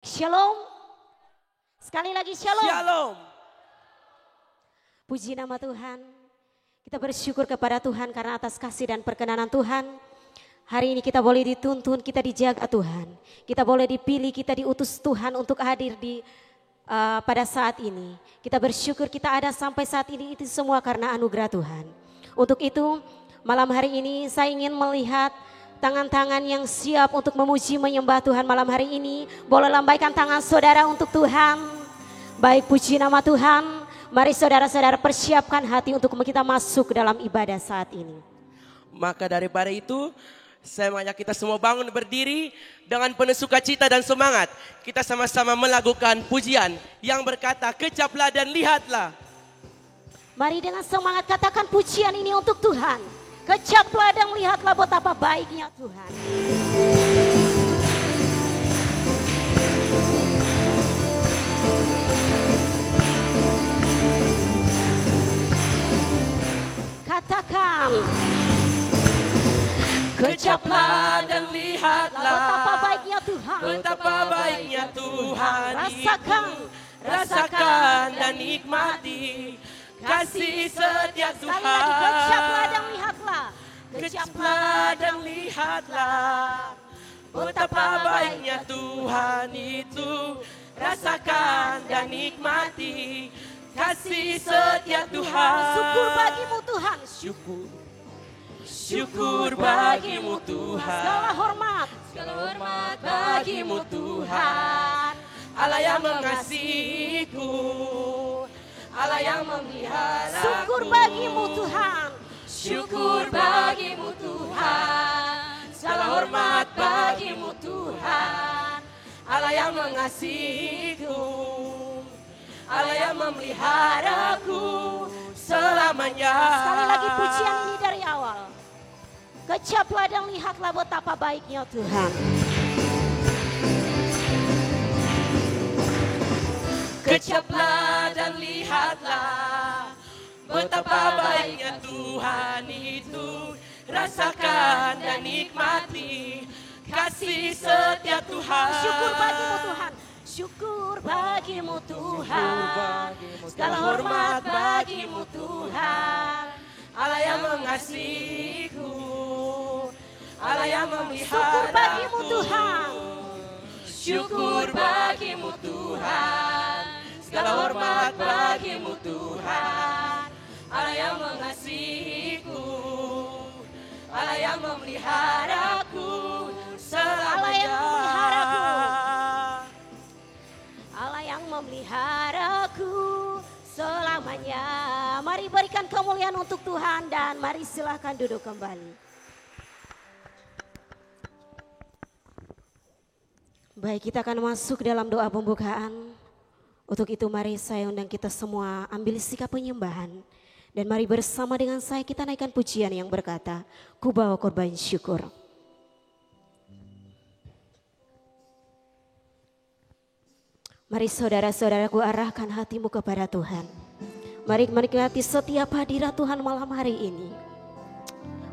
Shalom. Sekali lagi shalom. Shalom. Puji nama Tuhan. Kita bersyukur kepada Tuhan karena atas kasih dan perkenanan Tuhan. Hari ini kita boleh dituntun, kita dijaga Tuhan. Kita boleh dipilih, kita diutus Tuhan untuk hadir di pada saat ini. Kita bersyukur kita ada sampai saat ini itu semua karena anugerah Tuhan. Untuk itu malam hari ini saya ingin melihat tangan-tangan yang siap untuk memuji menyembah Tuhan malam hari ini. Boleh lambaikan tangan saudara untuk Tuhan. Baik, puji nama Tuhan. Mari saudara-saudara persiapkan hati untuk kita masuk dalam ibadah saat ini. Maka daripada itu saya mengajak kita semua bangun berdiri dengan penuh sukacita dan semangat. Kita sama-sama melakukan pujian yang berkata, kecaplah dan lihatlah. Mari dengan semangat katakan pujian ini untuk Tuhan. Kecaplah dan lihatlah betapa baiknya Tuhan. Katakan. Kecaplah dan lihatlah Betapa baiknya Tuhan. Betapa baiknya Tuhan. Rasakan dan nikmati kasih setia Sekali lagi Tuhan. kecaplah dan lihatlah. Kecaplah dan lihatlah betapa baiknya Tuhan itu. Rasakan dan nikmati kasih setia Tuhan. Syukur bagimu Tuhan. Syukur bagimu Tuhan. Segala hormat bagimu Tuhan. Allah yang mengasihiku, Allah yang memeliharaku. Syukur bagimu Tuhan. Syukur bagimu Tuhan. Segala hormat bagimu Tuhan. Allah yang mengasihiku, Allah yang memeliharaku selamanya. Sekali lagi pujian ini dari awal. Kecaplah dan lihatlah betapa baiknya Tuhan. Kecaplah dan lihatlah betapa baiknya Tuhan itu. Rasakan dan nikmati kasih setia Tuhan. Syukur bagimu Tuhan. Syukur bagimu Tuhan. Segala hormat bagimu Tuhan. Allah yang mengasihiku, Allah yang memeliharaku. Syukur bagimu Tuhan. Syukur bagimu Tuhan. Segala hormat bagimu Tuhan. Allah yang mengasihiku, Allah yang memeliharaku selamanya. Allah yang memeliharaku selamanya. Mari berikan kemuliaan untuk Tuhan dan mari silakan duduk kembali. Baik, kita akan masuk dalam doa pembukaan. Untuk itu mari saya undang kita semua ambil sikap penyembahan. Dan mari bersama dengan saya kita naikkan pujian yang berkata, ku bawa korban syukur. Mari saudara-saudaraku arahkan hatimu kepada Tuhan. Mari menikmati setiap hadirat Tuhan malam hari ini.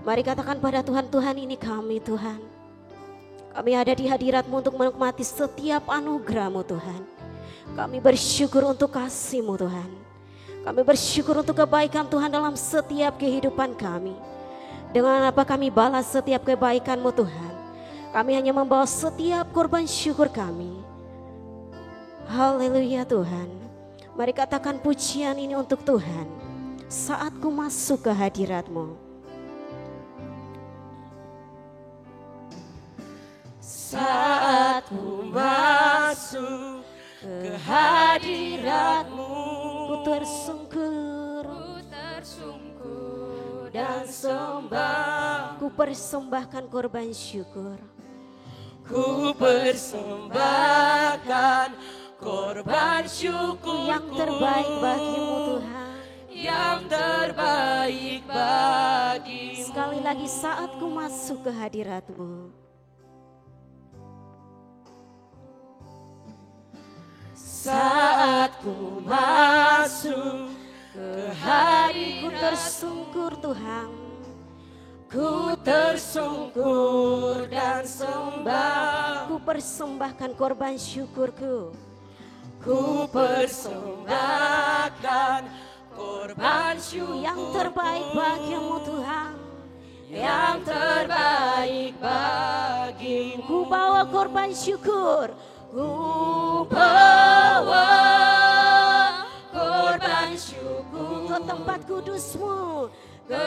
Mari katakan pada Tuhan, Tuhan ini kami Tuhan. Kami ada di hadirat-Mu untuk menikmati setiap anugerah-Mu Tuhan. Kami bersyukur untuk kasih-Mu Tuhan. Kami bersyukur untuk kebaikan Tuhan dalam setiap kehidupan kami. Dengan apa kami balas setiap kebaikan-Mu Tuhan. Kami hanya membawa setiap korban syukur kami. Haleluya Tuhan. Mari katakan pujian ini untuk Tuhan. Saat ku masuk ke hadirat-Mu. Saat ku masuk ke hadirat-Mu, Ku tersungkur dan sembah. Ku persembahkan korban syukur. Ku persembahkan korban syukur Yang terbaik bagimu Tuhan. Yang terbaik bagimu. Sekali lagi saat ku masuk ke hadirat-Mu. Saat ku masuk ke Ku hadirat, tersungkur Tuhan. Ku tersungkur dan sembah. Ku persembahkan korban syukurku. Ku persembahkan korban syukur. Yang terbaik bagimu Tuhan. Yang terbaik bagimu. Ku bawa korban syukur. Ku bawa korban syukur ke tempat kudus-Mu. ke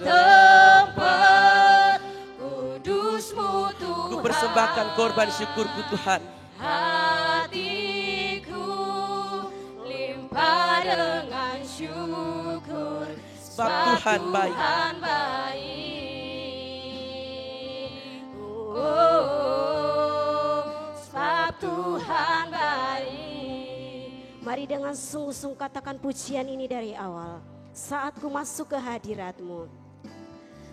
tempat kudus-Mu Tuhan. Ku persembahkan korban syukurku Tuhan. Hatiku limpah dengan syukur, Sebab Tuhan baik. Tuhan baik. Sebab Tuhan baik. Mari dengan sungguh-sungguh katakan pujian ini dari awal. Saat ku masuk ke hadirat-Mu.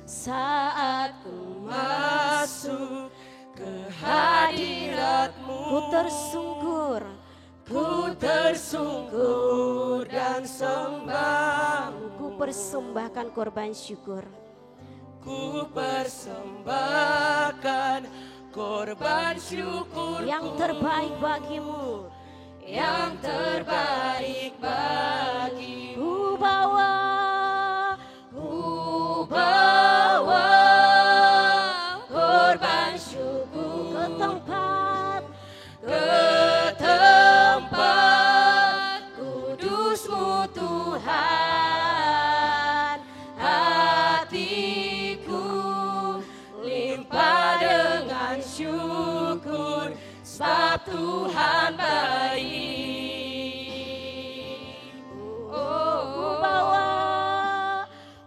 Saat ku masuk ke hadirat-Mu, Ku tersungkur. ku tersungkur dan sembah. Ku persembahkan korban syukur. Ku persembahkan korban syukur Yang terbaik bagimu. yang terbaik bagi. Ku bawa Korban syukur ke tempat kudus-Mu Tuhan. Hatiku limpah dengan syukur, sebab Tuhan baik.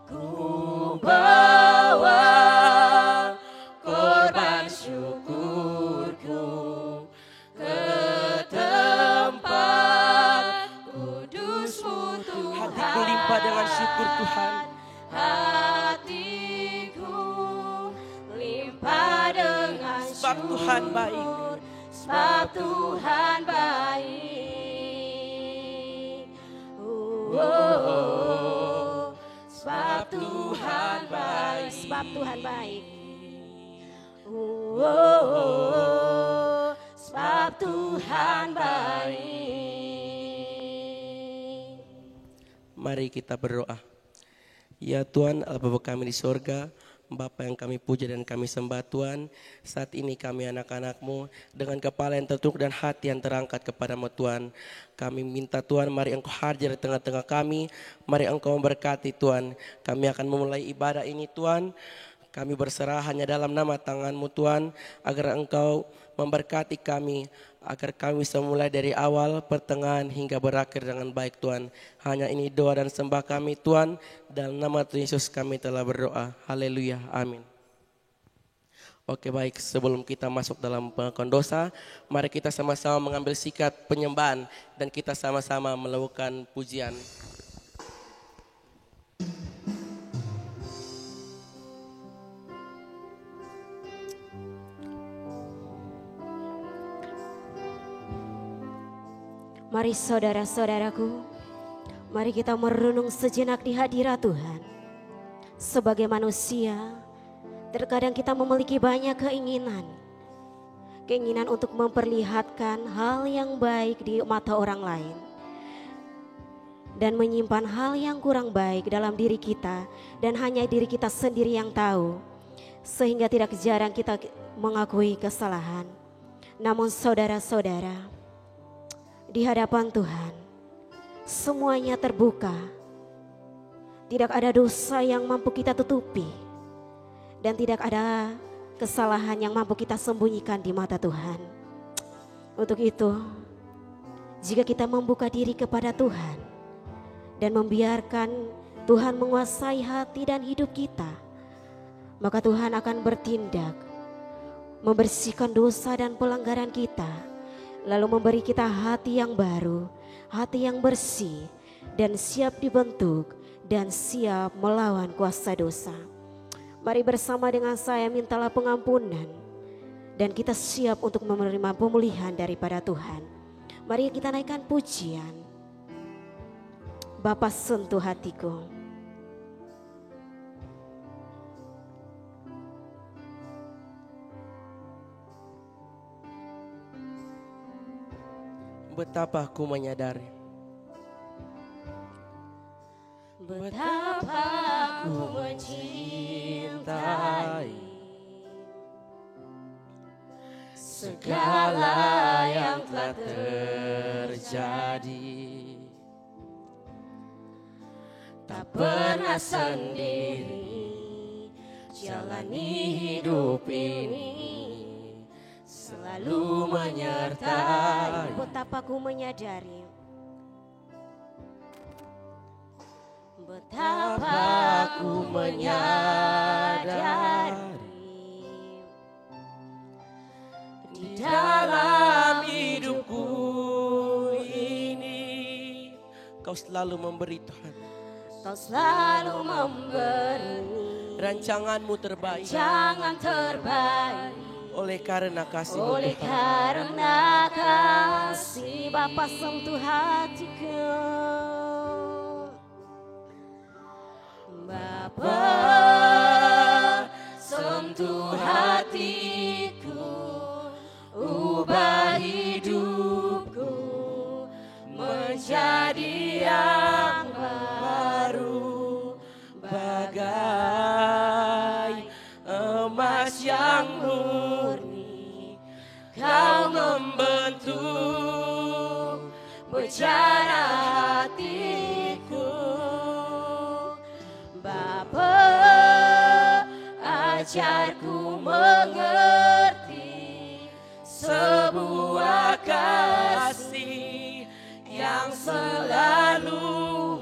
Ku bawa korban syukurku ke tempat kudus-Mu Tuhan. Hatiku limpah dengan syukur Tuhan. Hatiku limpah dengan Sebab Tuhan baik. Sebab Tuhan baik. Sebab Tuhan baik. sebab Tuhan baik. Sebab Tuhan baik. Mari kita berdoa. Ya Tuhan, Allah Bapa kami di sorga, Bapa yang kami puja dan kami sembah Tuhan. Saat ini kami anak-anak-Mu dengan kepala yang tertunduk dan hati yang terangkat kepada-Mu Tuhan. Kami minta Tuhan, mari Engkau hadir di tengah-tengah kami. Mari Engkau memberkati Tuhan. Kami akan memulai ibadah ini Tuhan. Kami berserah hanya dalam nama tangan-Mu Tuhan, agar Engkau memberkati kami, agar kami bisa mulai dari awal, pertengahan hingga berakhir dengan baik Tuhan. Hanya ini doa dan sembah kami Tuhan, dalam nama Tuhan Yesus kami telah berdoa. Haleluya, amin. Oke baik, sebelum kita masuk dalam pengakuan dosa, mari kita sama-sama mengambil sikap penyembahan dan kita sama-sama melakukan pujian. Mari saudara-saudaraku, mari kita merenung sejenak di hadirat Tuhan. Sebagai manusia, terkadang kita memiliki banyak keinginan. Keinginan untuk memperlihatkan hal yang baik di mata orang lain. Dan menyimpan hal yang kurang baik dalam diri kita. Dan hanya diri kita sendiri yang tahu. Sehingga tidak jarang kita mengakui kesalahan. Namun saudara-saudara, di hadapan Tuhan, semuanya terbuka. Tidak ada dosa yang mampu kita tutupi. Dan tidak ada kesalahan yang mampu kita sembunyikan di mata Tuhan. Untuk itu, jika kita membuka diri kepada Tuhan dan membiarkan Tuhan menguasai hati dan hidup kita, maka Tuhan akan bertindak, membersihkan dosa dan pelanggaran kita, lalu memberi kita hati yang baru, hati yang bersih, dan siap dibentuk, dan siap melawan kuasa dosa. Mari bersama dengan saya mintalah pengampunan, dan kita siap untuk menerima pemulihan daripada Tuhan. Mari kita naikkan pujian. Bapa sentuh hatiku. Betapa aku menyadari, betapa aku mencintai segala yang telah terjadi. Tak pernah sendiri jalani hidup ini, selalu menyertai. Betapa ku menyadari, betapa ku menyadari di dalam hidupku ini Kau selalu memberi Tuhan. Kau selalu memberi Rancanganmu terbaik. jangan terbaik. Oleh karena kasih Oleh karena kasih Bapa sentuh hatiku, Bapa sentuh hatiku, ubah hidupku menjadi yang baru, bagai emas yang murni. Kau membentuk bicara hatiku, Bapa ajarku mengerti sebuah kasih yang selalu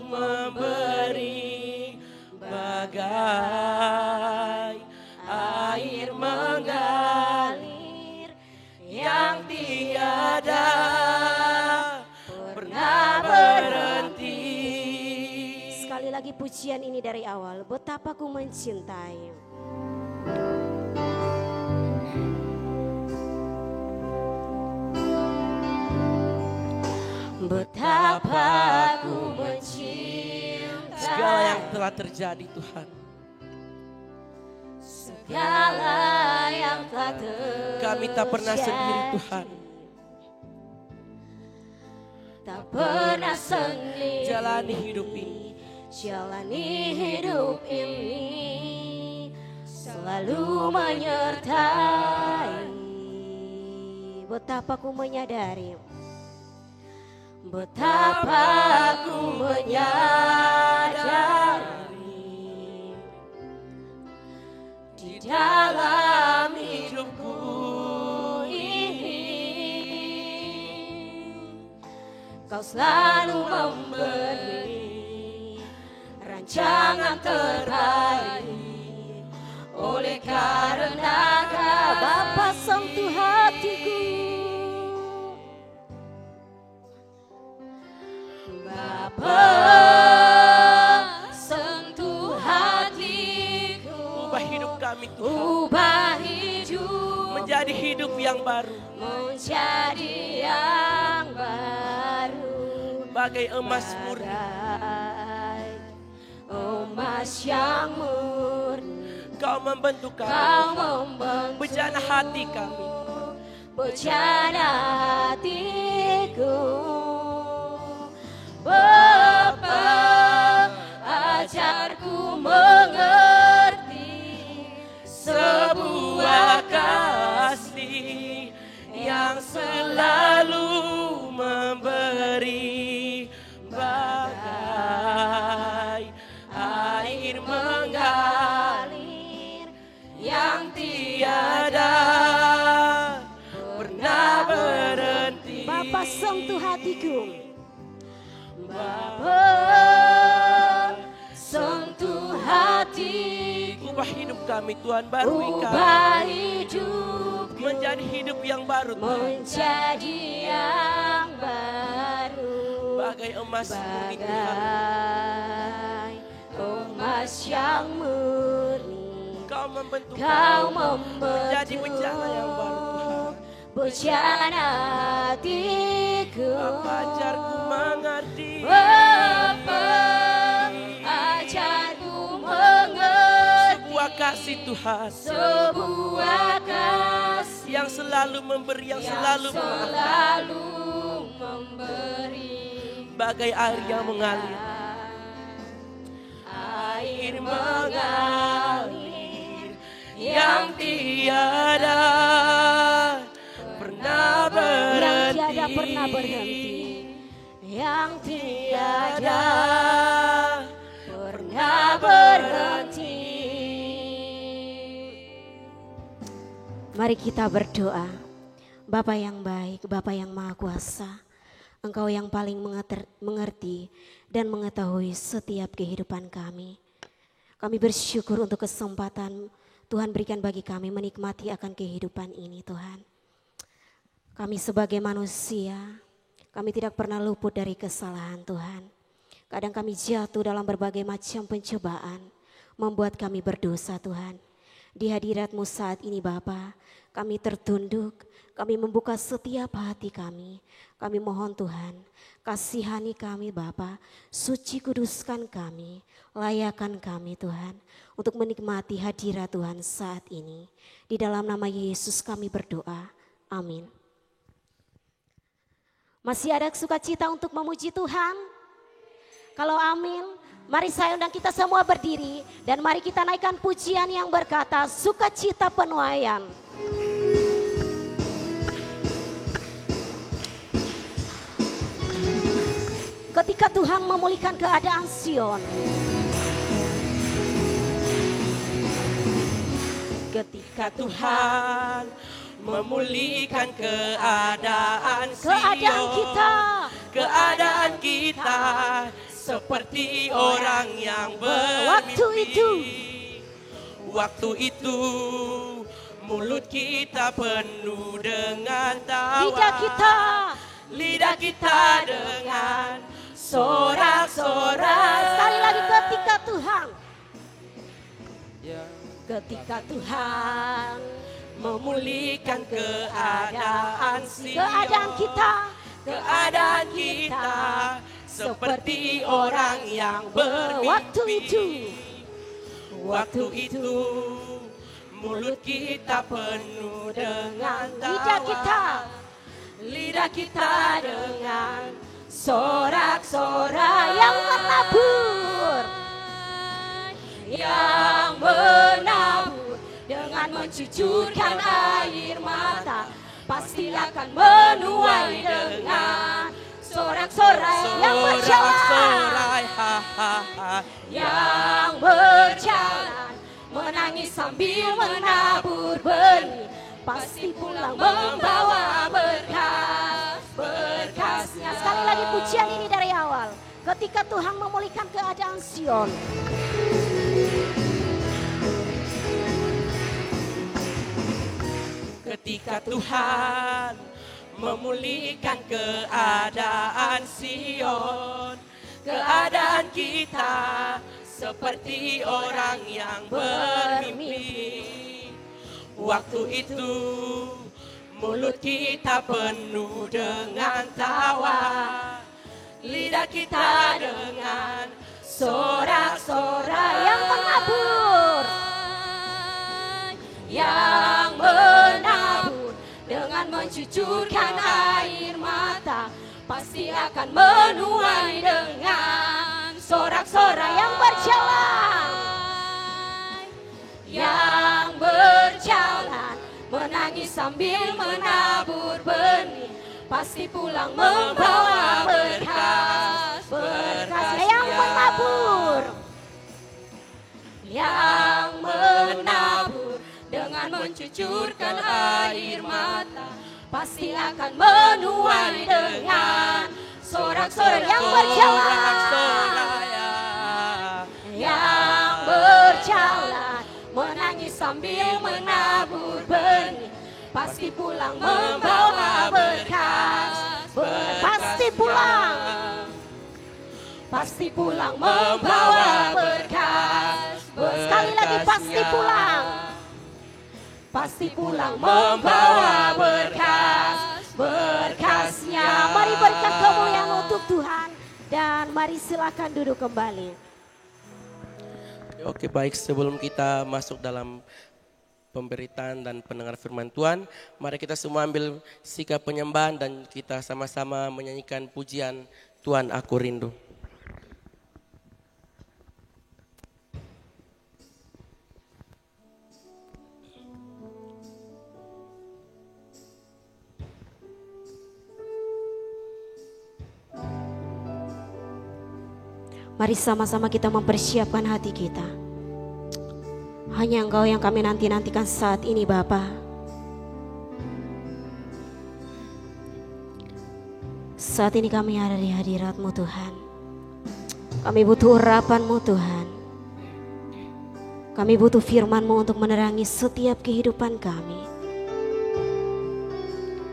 memberi, bagai air mengalir yang tiada pernah berhenti. Sekali lagi pujian ini dari awal, betapa ku mencintai. Betapa ku mencintai segala yang telah terjadi Tuhan. segala yang telah terjadi. Kami tak pernah sendiri Tuhan. Tak pernah sendiri Jalani hidup ini. Jalani hidup ini selalu menyertai. Betapa ku menyadari, betapa ku menyadari di dalam hidupku ini Kau selalu memberi rancangan terbaik. Oleh karena Kau Bapa sentuh hatiku, Bapa sentuh hatiku, Ubah hidup kami Tuhan. ubah hidup Menjadi hidup yang baru. menjadi yang baru, Bagai emas murni. bagai emas yang murni. Kau membentuk Kau kami. membentuk Bejana hati kami. bejana hatiku, Bapa ajarku mengerti Sebuah kasih yang selalu memberi, bagai air mengalir yang tiada pernah berhenti. Bapa sentuh hatiku, Bapa sentuh hatiku, Ubah hidup kami Tuhan, barui kami ubah hidupku menjadi hidup yang baru Tuhan. menjadi yang baru, Bagai emas murni Tuhan. bagai emas yang murni. Kau membentuk Kau kami menjadi membentuk bejana yang baru Tuhan. bejana hatiku, Bapa ajarku mengerti. Bapa ajarku mengerti Sebuah kasih Tuhan sebuah kasih yang selalu memberi, yang selalu mengasihi. selalu memberi bagai air yang mengalir. Air mengalir yang tiada pernah berhenti, yang tiada pernah berhenti. Mari kita berdoa. Bapa yang baik, Bapa yang maha kuasa, Engkau yang paling mengerti dan mengetahui setiap kehidupan kami. Kami bersyukur untuk kesempatan Tuhan berikan bagi kami menikmati akan kehidupan ini, Tuhan. Kami sebagai manusia, kami tidak pernah luput dari kesalahan, Tuhan. Kadang kami jatuh dalam berbagai macam pencobaan, membuat kami berdosa, Tuhan. Di hadirat-Mu saat ini, Bapa, kami tertunduk, kami membuka setiap hati kami. Kami mohon Tuhan, kasihani kami Bapa, suci kuduskan kami, layakan kami Tuhan, untuk menikmati hadirat Tuhan saat ini. Di dalam nama Yesus kami berdoa, amin. Masih ada sukacita untuk memuji Tuhan? Kalau amin, mari saya undang kita semua berdiri dan mari kita naikkan pujian yang berkata sukacita penuaian. Ketika Tuhan memulihkan keadaan Sion. Ketika Tuhan memulihkan keadaan Sion, keadaan kita seperti orang yang bermimpi. Waktu itu mulut kita penuh dengan tawa, lidah kita dengan sorak-sorak. Sekali lagi ketika Tuhan memulihkan keadaan Sion, keadaan kita seperti orang yang bermimpi. Waktu itu mulut kita penuh dengan tawa, lidah kita dengan sorak-sorak yang menabur dengan mencucurkan air mata, pasti akan menuai dengan sorak-sorai yang berjalan, menangis sambil menabur benih, pasti pulang membawa berkasnya. Sekali lagi pujian ini dari awal. Ketika Tuhan memulihkan keadaan Sion. Ketika Tuhan memulihkan keadaan Sion, keadaan kita seperti orang yang bermimpi. Waktu itu mulut kita penuh dengan tawa, lidah kita dengan sorak-sorai yang menabur dengan mencucurkan air mata, pasti akan menuai dengan sorak-sorai yang berjalan, menangis sambil menabur benih, pasti pulang membawa berkasnya. Yang menabur dengan mencucurkan air mata, pasti akan menuai dengan sorak-sorai yang berjalan, menangis sambil menabur benih, pasti pulang membawa pasti pulang membawa berkas. Sekali lagi pasti pulang membawa berkasnya. Mari berikan kemuliaan untuk Tuhan dan mari silakan duduk kembali. Oke, baik, sebelum kita masuk dalam pemberitaan dan pendengar firman Tuhan, mari kita semua ambil sikap penyembahan dan kita sama-sama menyanyikan pujian Tuhan aku rindu. Mari sama-sama kita mempersiapkan hati kita. Hanya Engkau yang kami nanti-nantikan saat ini Bapa. Saat ini kami ada di hadirat-Mu Tuhan. Kami butuh urapan-Mu Tuhan. Kami butuh firman-Mu untuk menerangi setiap kehidupan kami.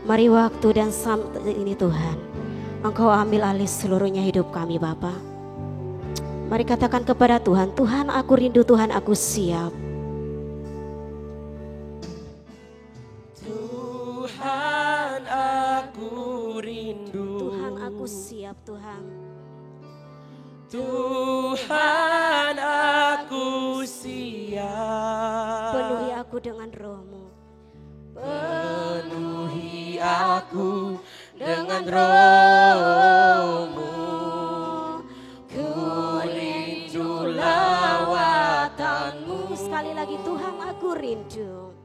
Mari waktu dan saat ini Tuhan, Engkau ambil alih seluruhnya hidup kami Bapa. Mari katakan kepada Tuhan, Tuhan aku rindu, Tuhan aku siap. Tuhan aku rindu. Tuhan aku siap Tuhan. Tuhan aku siap. Penuhi aku dengan roh-Mu. Penuhi aku dengan roh-Mu. Ku rindu lawatan-Mu. Sekali lagi Tuhan aku rindu.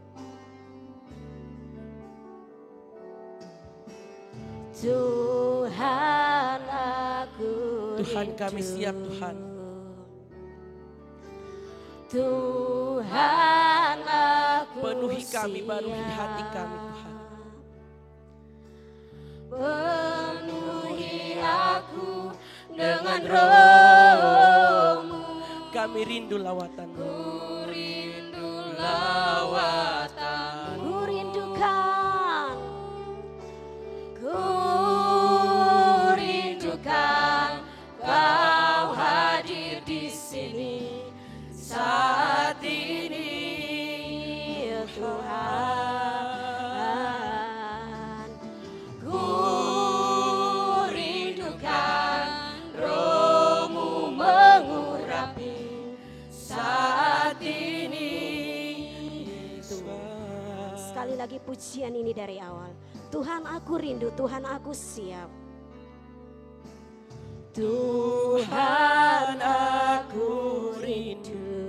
Tuhan aku rindu. Tuhan kami siap Tuhan. Tuhan aku Penuhi kami, siap. penuhi hati kami Tuhan. Penuhi aku dengan roh-Mu. Kami rindu lawatan-Mu. Rindu Lawatan. Ku rindukan. Ku rindukan Kau hadir di sini saat ini Tuhan. Ku rindukan roh-Mu mengurapi saat ini Tuhan. Sekali lagi pujian ini dari awal. Tuhan aku rindu, Tuhan aku siap. Tuhan aku rindu.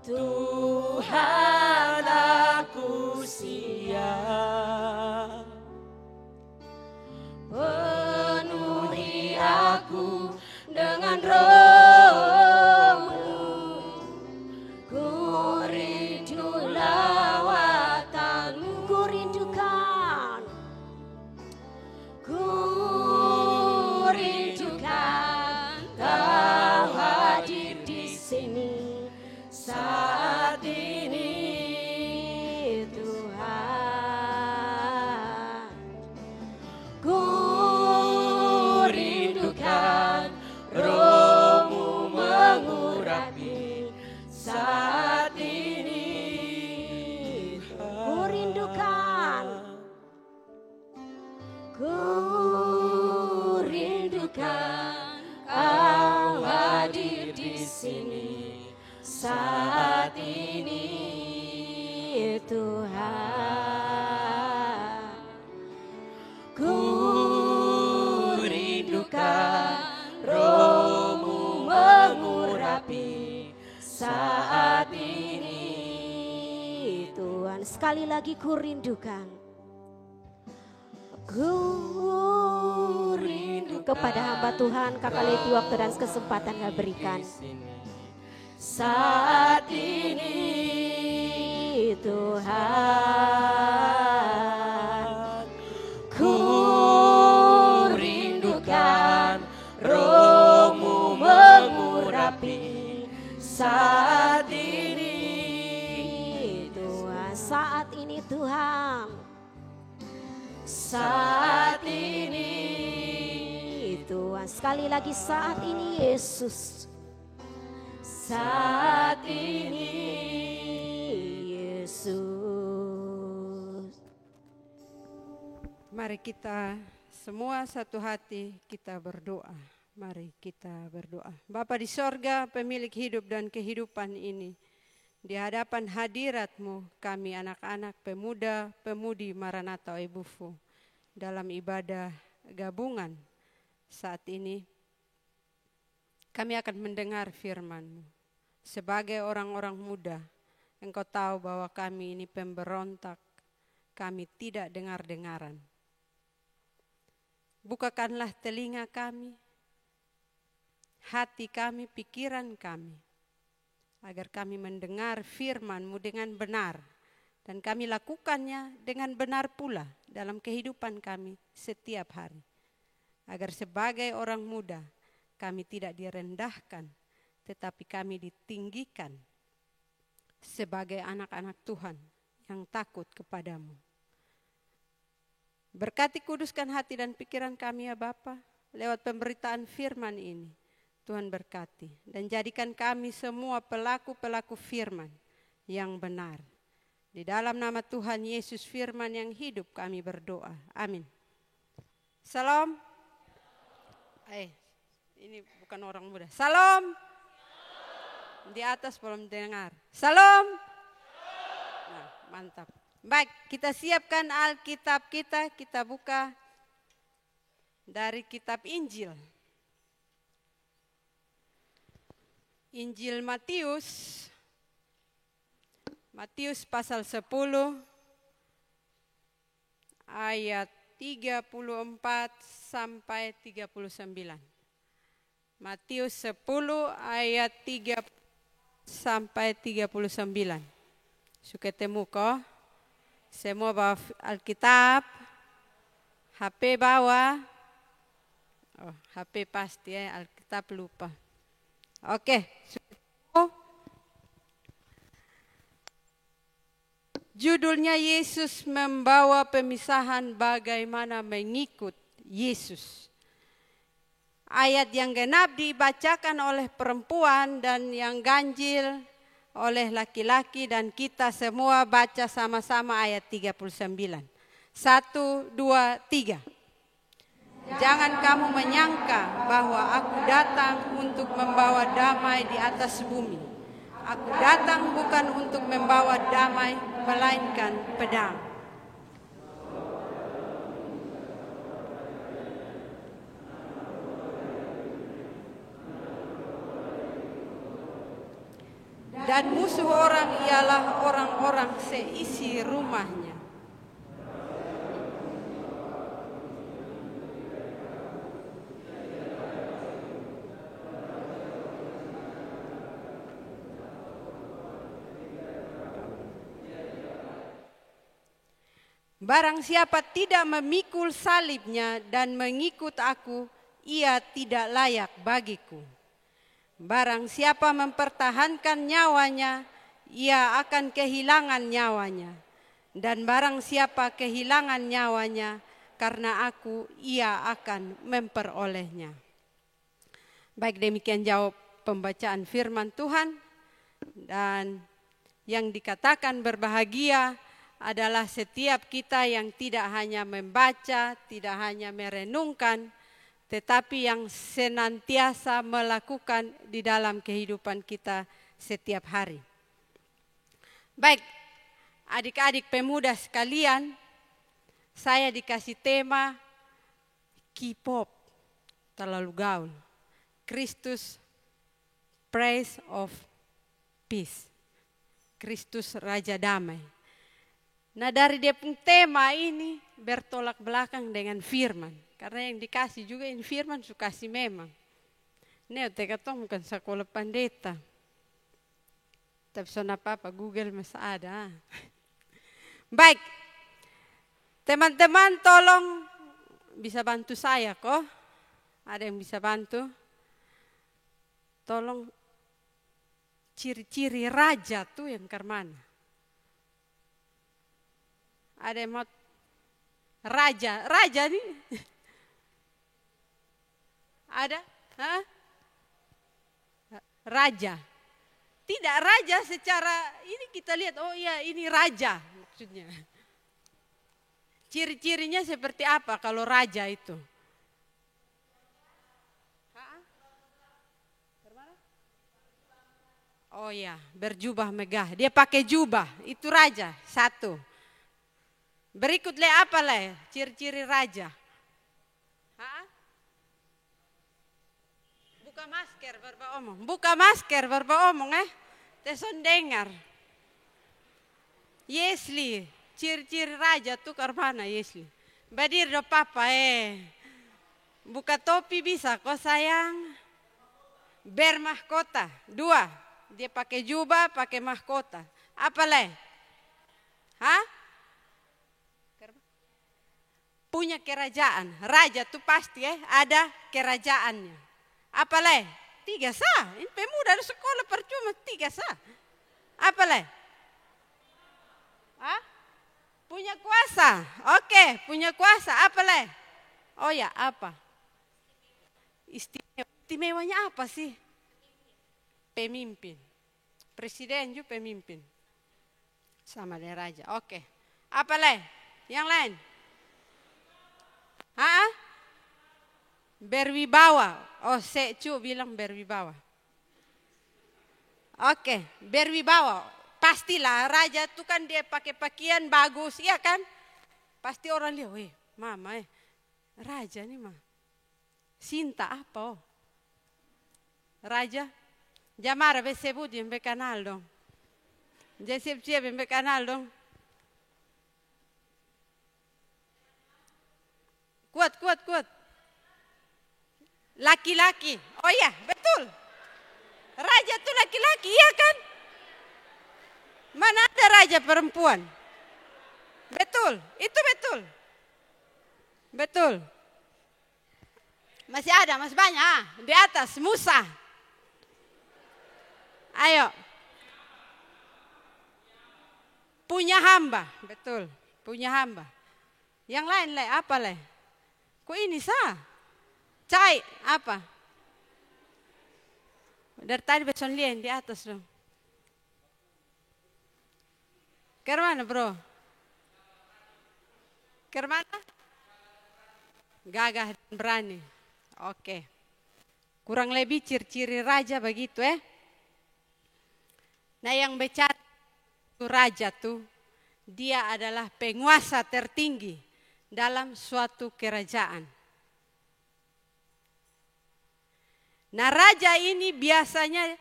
Tuhan aku siap. Penuhi aku dengan roh-Mu. Ku rindu lawatan-Mu. Ku rindukan. Ku rindukan Kau hadir di sini saat ini Tuhan. Ku rindukan roh-Mu mengurapi saat ini Ku rindukan. Ku rindukan Kau hadir di sini saat ini Tuhan. Ku rindukan roh-Mu mengurapi saat ini Tuhan. Sekali lagi ku rindukan. Ku rindu kepada hamba Tuhan, Kakak Leti waktu dan kesempatan Kau berikan. Saat ini Tuhan, ku rindukan roh-Mu mengurapi saat ini Tuhan. Saat ini Tuhan. Saat ini Tuhan. Sekali lagi saat ini Yesus. Saat ini Yesus. Mari kita semua satu hati kita berdoa. Mari kita berdoa. Bapa di sorga, pemilik hidup dan kehidupan ini. Di hadapan hadirat-Mu kami anak-anak, pemuda, pemudi Maranatha Ebufu. dalam ibadah gabungan saat ini, kami akan mendengar firman-Mu. Sebagai orang-orang muda, Engkau tahu bahwa kami ini pemberontak, kami tidak dengar-dengaran. Bukakanlah telinga kami, hati kami, pikiran kami, agar kami mendengar firman-Mu dengan benar, dan kami lakukannya dengan benar pula dalam kehidupan kami setiap hari. Agar sebagai orang muda, kami tidak direndahkan, tetapi kami ditinggikan sebagai anak-anak Tuhan yang takut kepadamu. Berkati, kuduskan hati dan pikiran kami ya Bapa, lewat pemberitaan firman ini. Tuhan berkati dan jadikan kami semua pelaku-pelaku firman yang benar. Di dalam nama Tuhan Yesus firman yang hidup kami berdoa. Amin. Salam. Ini bukan orang muda. Salam. Di atas belum dengar. Salam. Nah, mantap. Baik, kita siapkan Alkitab kita buka dari kitab Injil. Injil Matius pasal 10 ayat 34 sampai 39. Matius 10 ayat 3 sampai 39. Suka temu ko? Semua bawa Alkitab, HP bawa. Oh, HP pasti ya, Alkitab lupa. Oke. Judulnya Yesus membawa pemisahan bagaimana mengikut Yesus. Ayat yang genap dibacakan oleh perempuan dan yang ganjil oleh laki-laki, dan kita semua baca sama-sama ayat 39. 1, 2, 3. Jangan kamu menyangka bahwa aku datang untuk membawa damai di atas bumi. Aku datang bukan untuk membawa damai, melainkan pedang. Dan musuh orang ialah orang-orang seisi rumahnya. Barang siapa tidak memikul salibnya dan mengikut aku, ia tidak layak bagiku. Barang siapa mempertahankan nyawanya, ia akan kehilangan nyawanya. Dan barang siapa kehilangan nyawanya, karena aku, ia akan memperolehnya. Baik, demikian jawab pembacaan firman Tuhan. Dan yang dikatakan berbahagia adalah setiap kita yang tidak hanya membaca, tidak hanya merenungkan, tetapi yang senantiasa melakukan di dalam kehidupan kita setiap hari. Baik, adik-adik pemuda sekalian, saya dikasih tema K-pop, terlalu gaul. Kristus, Praise of Peace. Kristus Raja Damai. Nah, dari dia pun tema ini bertolak belakang dengan firman. Karena yang dikasih juga ini firman suka kasih memang. Ini katong bukan sekolah pendeta. Tapi soalnya apa Google masih ada. Baik, teman-teman tolong bisa bantu saya kok. Ada yang bisa bantu? Tolong ciri-ciri raja tuh yang kemana? Ada yang mau raja nih? Ada? Hah? Raja. Tidak raja secara ini kita lihat, oh iya ini raja maksudnya. Ciri-cirinya seperti apa kalau raja itu? Oh ya, berjubah megah. Dia pakai jubah, itu raja, satu. Berikut le apa le? Ciri-ciri raja. Hah? Buka masker beromong. Buka masker beromong Teson dengar. Yesli, ciri-ciri raja tuh karmana Yesli. Badir do papa Buka topi bisa kok sayang. Bermahkota. 2. Dia pakai jubah, pakai mahkota. Apa le? Hah? Punya kerajaan. Raja tuh pasti ada kerajaannya. Apa le? 3 sah. Ini pemuda di sekolah percuma 3 sah. Apa le? Hah? Punya kuasa. Oke, punya kuasa. Apa le? Oh ya, apa? Istimewanya apa sih? Pemimpin. Presiden juga pemimpin. Sama dengan raja. Oke. Apa le? Yang lain? Hah? Berwibawa. Oh, Secu bilang berwibawa. Oke, berwibawa. Pastilah raja itu kan dia pakai pakaian bagus, iya kan? Pasti orang lihat, weh, mama raja nih mah. Sinta apa? Raja, Jamara be sebut yang be kanal dong. Dia siap-siap yang be kanal dong. Kuat. Laki-laki. Oh iya, betul. Raja itu laki-laki, iya kan? Mana ada raja perempuan? Betul, itu betul. Betul. Masih ada, masih banyak. Di atas, Musa. Ayo. Punya hamba, betul. Punya hamba. Yang lain le, apa le? Kok ini sah? Cai, apa? Dari tadi beson lian di atas dong. Kemana bro? Kemana? Gagah dan berani. Oke. Kurang lebih ciri-ciri raja begitu Nah yang bicara raja tuh, dia adalah penguasa tertinggi dalam suatu kerajaan. Nah raja ini biasanya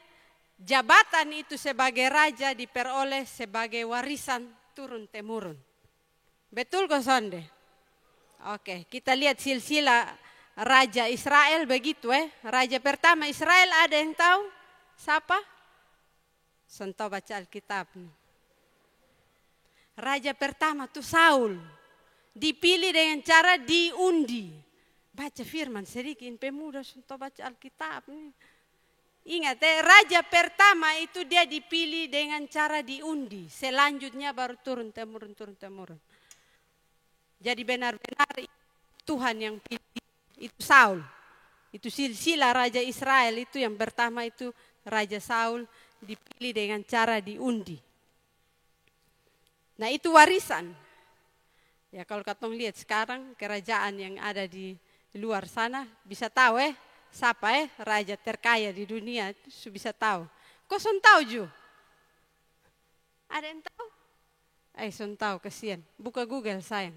jabatan itu sebagai raja diperoleh sebagai warisan turun-temurun. Betul kok Sonde? Oke, kita lihat silsilah raja Israel begitu Raja pertama Israel ada yang tahu? Siapa? Sonto baca Alkitab. Raja pertama tuh Saul. Dipilih dengan cara diundi. Baca firman sedikit, pemuda sonto baca Alkitab. Ingat raja pertama itu dia dipilih dengan cara diundi. Selanjutnya baru turun-temurun. Jadi benar-benar Tuhan yang pilih. Itu Saul. Itu silsilah Raja Israel itu yang pertama itu Raja Saul dipilih dengan cara diundi. Nah itu warisan. Ya kalau katong lihat sekarang kerajaan yang ada di luar sana bisa tahu siapa raja terkaya di dunia itu bisa tahu. Kok son tahu Ju? Ada yang tahu? Son tahu kesian. Buka Google sayang.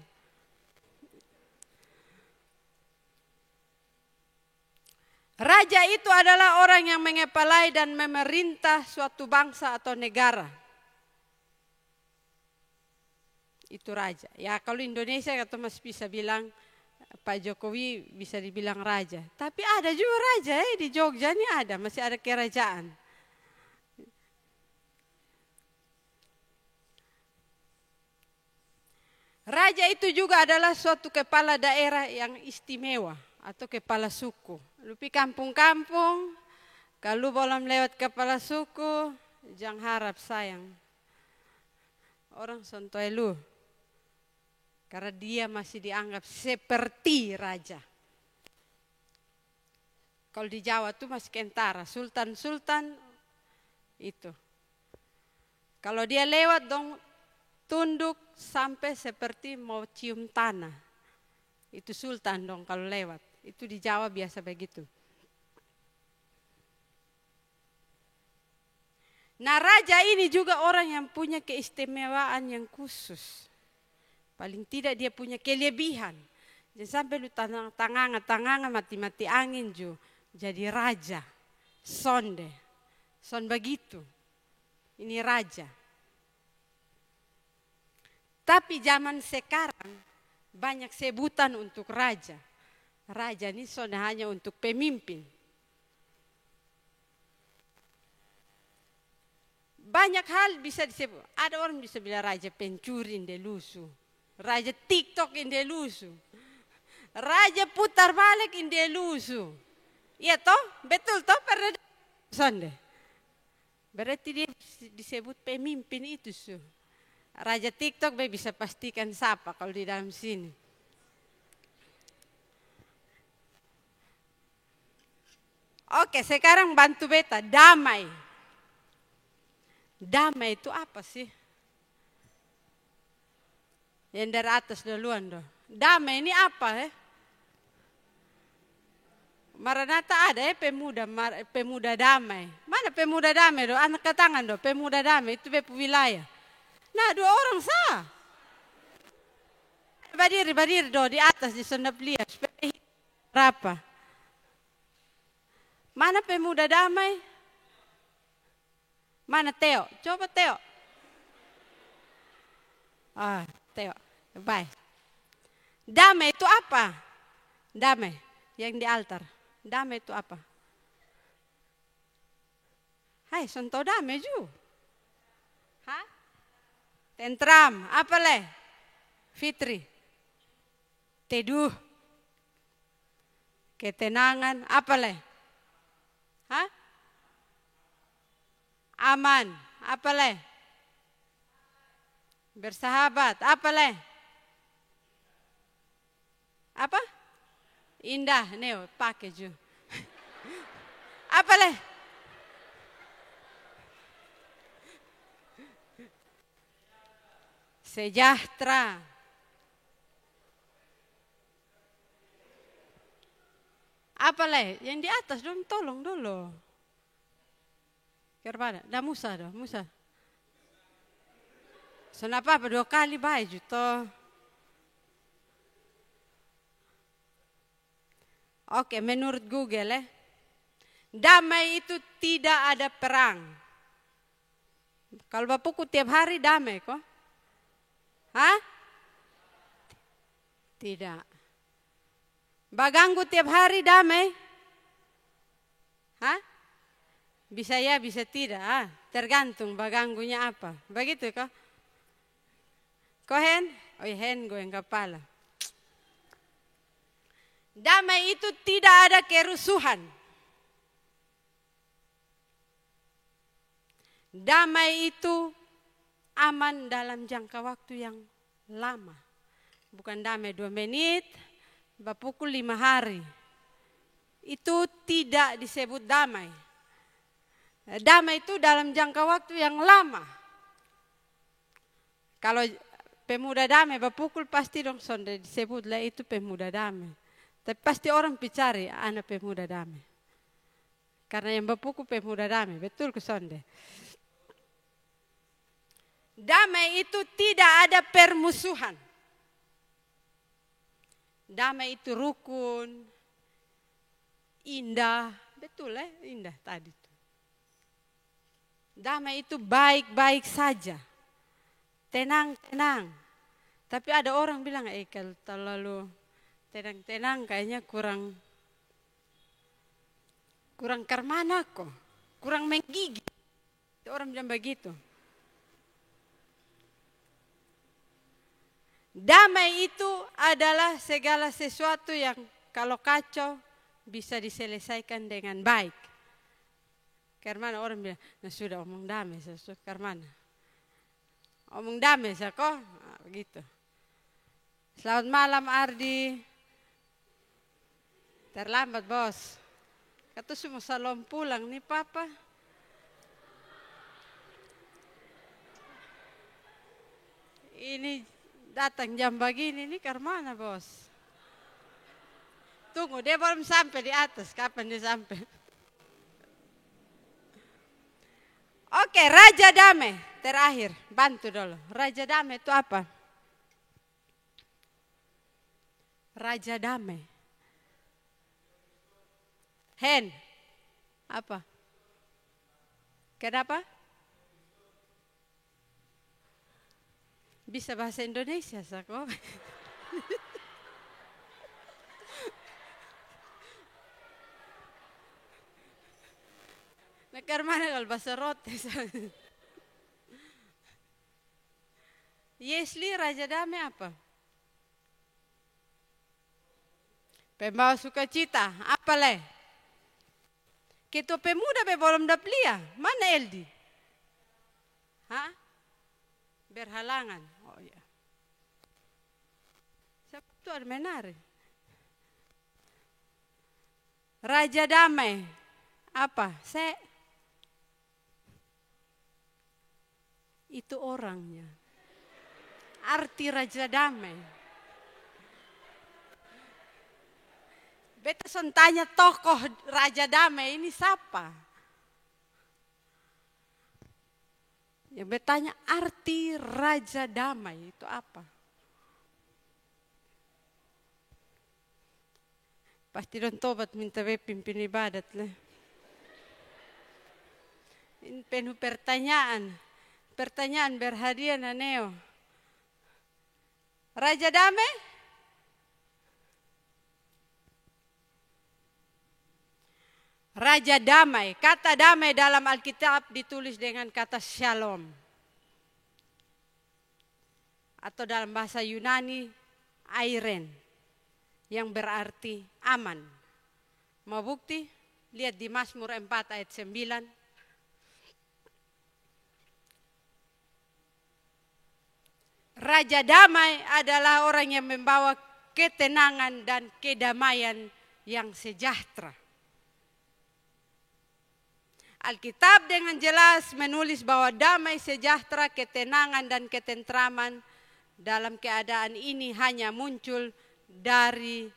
Raja itu adalah orang yang mengepalai dan memerintah suatu bangsa atau negara. Itu raja. Ya kalau Indonesia kita masih bisa bilang Pak Jokowi bisa dibilang raja. Tapi ada juga raja di Jogja ini ada, masih ada kerajaan. Raja itu juga adalah suatu kepala daerah yang istimewa atau kepala suku. Lupi kampung-kampung, kalau belum lewat kepala suku, jangan harap sayang. Orang sontoi lu. Karena dia masih dianggap seperti raja. Kalau di Jawa tuh masih kentara, sultan-sultan itu. Kalau dia lewat dong tunduk sampai seperti mau cium tanah. Itu sultan dong kalau lewat. Itu di Jawa biasa begitu. Nah raja ini juga orang yang punya keistimewaan yang khusus. Paling tidak dia punya kelebihan. Jangan sampai lu tangan mati-mati angin ju. Jadi raja. Son begitu. Ini raja. Tapi zaman sekarang banyak sebutan untuk raja. Raja ini son hanya untuk pemimpin. Banyak hal bisa disebut. Ada orang bisa bilang raja pencuri indelusu. Raja TikTok indelusu. Raja putar balik indelusu. Iya toh? Betul toh? Pernah sonde. Berarti dia disebut pemimpin itu su. Raja TikTok bisa pastikan siapa kalau di dalam sini. Oke, sekarang bantu beta damai. Damai itu apa sih? Yang dari atas duluan doh. Damai ini apa Maranatha ada pemuda damai. Mana pemuda damai doh? Anak ke tangan doh, pemuda damai itu bepu wilayah. Nah 2 orang sah. Berdiri doh di atas di sondap lihat. Berapa? Mana pemuda damai? Mana Teo? Coba Teo. Teo. Baik. Damai itu apa? Damai yang di altar. Damai itu apa? Hai, sonto damai ju. Hah? Tentram, apa leh? Fitri. Teduh. Ketenangan, apa leh? Hah? Aman, apa leh? Bersahabat, apa leh? Apa? Indah, neo, pakai ju. Apa leh? Sejahtera. Apa leh? Yang di atas dong, tolong dulu. Kerana, dah Musa dah, Musa. Kenapa 2 kali baik juto. Oke, menurut Google damai itu tidak ada perang. Kalau bapakku tiap hari damai kok? Hah? Tidak. Baganggu tiap hari damai? Hah? Bisa ya, bisa tidak. Tergantung baganggunya apa. Begitu kok? Kohen? Oh hen gue yang kepala. Damai itu tidak ada kerusuhan. Damai itu aman dalam jangka waktu yang lama. Bukan damai 2 menit, bapukul 5 hari. Itu tidak disebut damai. Damai itu dalam jangka waktu yang lama. Kalau pemuda damai bapukul pasti dong sonde disebutlah itu pemuda damai. Tapi pasti orang bicari anak pemuda damai. Karena yang bapukul pemuda damai, betul ke sonde? Damai itu tidak ada permusuhan. Damai itu rukun, indah, betul indah tadi itu. Damai itu baik-baik saja, tenang-tenang. Tapi ada orang bilang, kalau terlalu tenang-tenang kayaknya kurang karmana kok, kurang menggigit. Orang bilang begitu. Damai itu adalah segala sesuatu yang kalau kacau bisa diselesaikan dengan baik. Karena orang bilang, nah sudah omong damai, karena omong damai kok, nah, begitu. Selamat malam Ardi. Terlambat bos. Kata semua salom pulang nih papa. Ini datang jam begini nih karena bos. Tunggu dia belum sampai di atas. Kapan dia sampai? Oke, Raja Damai. Terakhir, bantu dulu. Raja Damai itu apa? Raja damai. Hen, apa? Kenapa? Bisa bahasa Indonesia, Sako. Nakar mana kalau bahasa roti. Yesli Raja Damai apa? Pembawa sukacita, apa le? Kita pemuda be belum daplia, mana Eldi? Hah? Berhalangan. Oh ya. Siapa tuh ada menari? Raja Damai, apa? Itu orangnya. Arti Raja Damai. Beta tanya tokoh Raja Damai ini siapa? Ya betanya arti Raja Damai itu apa? Pasti don tobat minta pimpin ibadat lah. Ini penuh pertanyaan. Pertanyaan berhadiah Neo. Raja Damai? Raja damai, kata damai dalam Alkitab ditulis dengan kata shalom. Atau dalam bahasa Yunani, airen, yang berarti aman. Mau bukti? Lihat di Mazmur 4 ayat 9. Raja damai adalah orang yang membawa ketenangan dan kedamaian yang sejahtera. Alkitab dengan jelas menulis bahwa damai, sejahtera, ketenangan, dan ketentraman dalam keadaan ini hanya muncul dari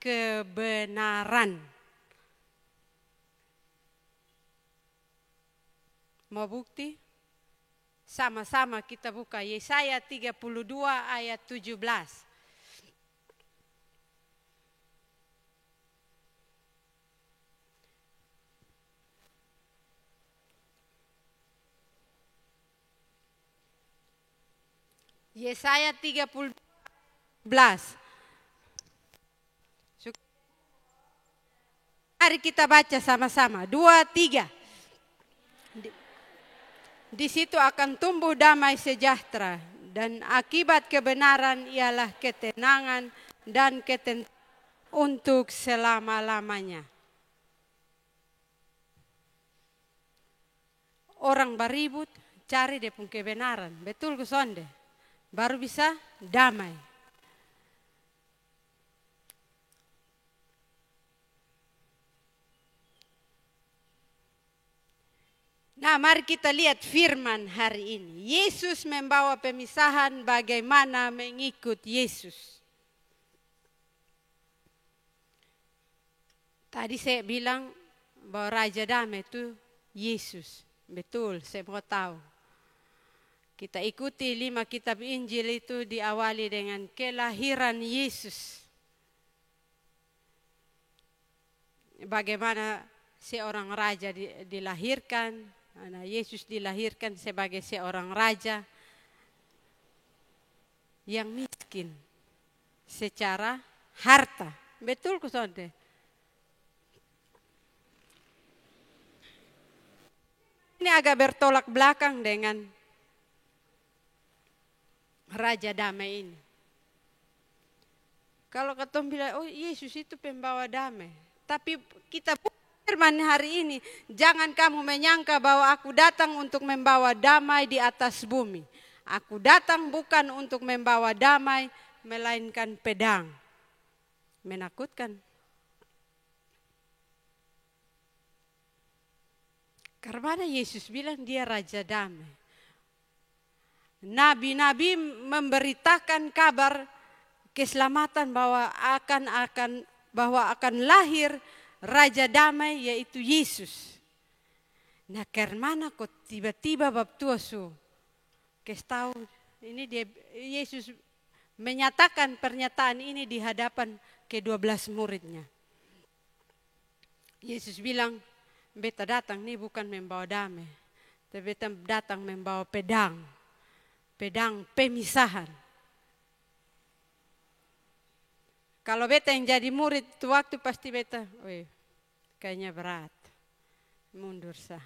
kebenaran. Mau bukti? Sama-sama kita buka Yesaya 32 ayat 17. Yesaya 32 11. Mari kita baca sama-sama. 2, 3. Di situ akan tumbuh damai sejahtera dan akibat kebenaran ialah ketenangan dan ketentraman untuk selama-lamanya. Orang beribut cari dia pun kebenaran. Betul ke sonde? Baru bisa damai. Nah, mari kita lihat firman hari ini. Yesus membawa pemisahan bagaimana mengikut Yesus. Tadi saya bilang bahwa Raja Damai itu Yesus. Betul, saya mau tahu. Kita ikuti 5 kitab Injil itu diawali dengan kelahiran Yesus. Bagaimana seorang raja dilahirkan. Nah, Yesus dilahirkan sebagai seorang raja yang miskin secara harta. Betul ku sonde? Ini agak bertolak belakang dengan Raja Damai ini. Kalau ketemu bilang, oh Yesus itu pembawa damai. Tapi kita firman hari ini, jangan kamu menyangka bahwa aku datang untuk membawa damai di atas bumi. Aku datang bukan untuk membawa damai, melainkan pedang. Menakutkan. Karena Yesus bilang dia Raja Damai. Nabi-nabi memberitakan kabar keselamatan bahwa akan lahir Raja Damai yaitu Yesus. Nah, karena kok tiba-tiba bab tua su, kes tahu ini dia Yesus menyatakan pernyataan ini di hadapan ke-12 muridnya. Yesus bilang, beta datang nih bukan membawa damai, tapi beta datang membawa pedang. Pedang pemisahan. Kalau beta yang jadi murid itu waktu pasti beta, kayaknya berat. Mundur sah.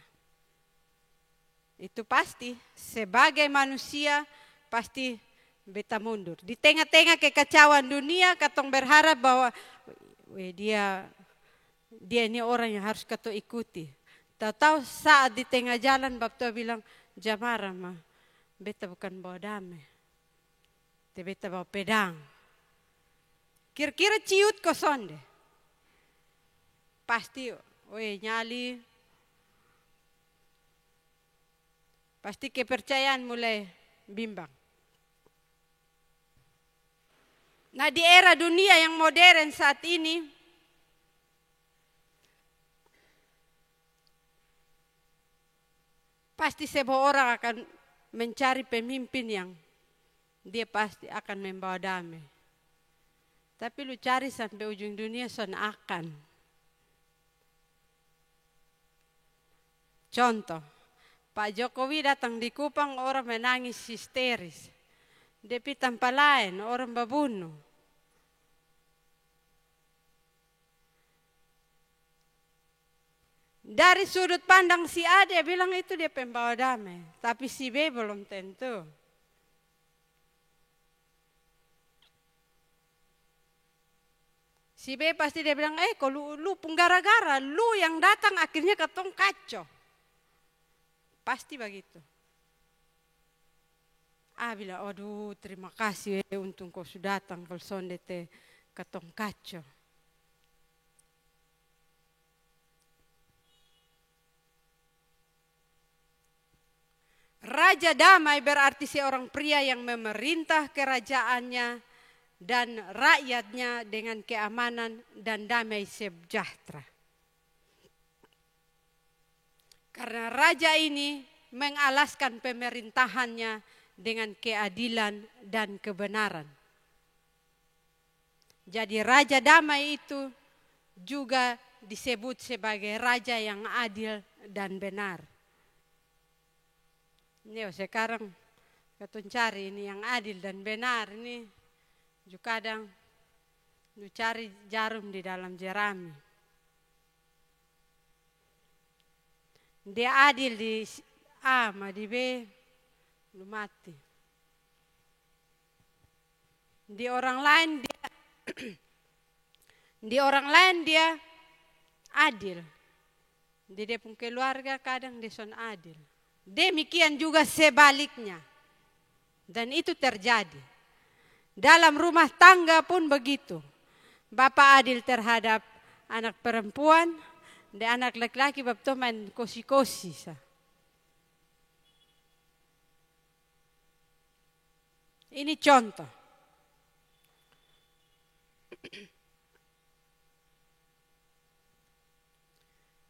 Itu pasti sebagai manusia pasti beta mundur. Di tengah-tengah kekacauan dunia, katong berharap bahwa dia ini orang yang harus katong ikuti. Tahu-tahu saat di tengah jalan Baptua bilang, Jamara mah, beta bukan bawa damai. Beta bawa pedang. Kira-kira ciut kosong deh. Pasti, nyali. Pasti kepercayaan mulai bimbang. Nah, di era dunia yang modern saat ini, pasti sebuah orang akan mencari pemimpin yang dia pasti akan membawa damai. Tapi lu cari sampai ujung dunia son akan. Contoh, Pak Jokowi datang di Kupang, orang menangis histeris. Tapi tanpa lain, orang membunuh. Dari sudut pandang si A, dia bilang itu dia pembawa damai. Tapi si B belum tentu. Si B pasti dia bilang, kalau lu gara-gara, lu yang datang akhirnya katong kacau. Pasti begitu. Bilang, aduh terima kasih untung kau sudah datang, kalau sonde te katong kacau. Raja damai berarti seorang pria yang memerintah kerajaannya dan rakyatnya dengan keamanan dan damai sejahtera. Karena raja ini mengalaskan pemerintahannya dengan keadilan dan kebenaran. Jadi raja damai itu juga disebut sebagai raja yang adil dan benar. Ini sekarang kita cari ini yang adil dan benar ini. Juga kadang lu cari jarum di dalam jerami. Dia adil di A, ma di B, lu mati. Di orang lain dia di orang lain dia adil. Di dia pun keluarga kadang dia son adil. Demikian juga sebaliknya. Dan itu terjadi. Dalam rumah tangga pun begitu. Bapak adil terhadap anak perempuan, dan anak laki-laki bapak main kosi-kosi. Ini contoh.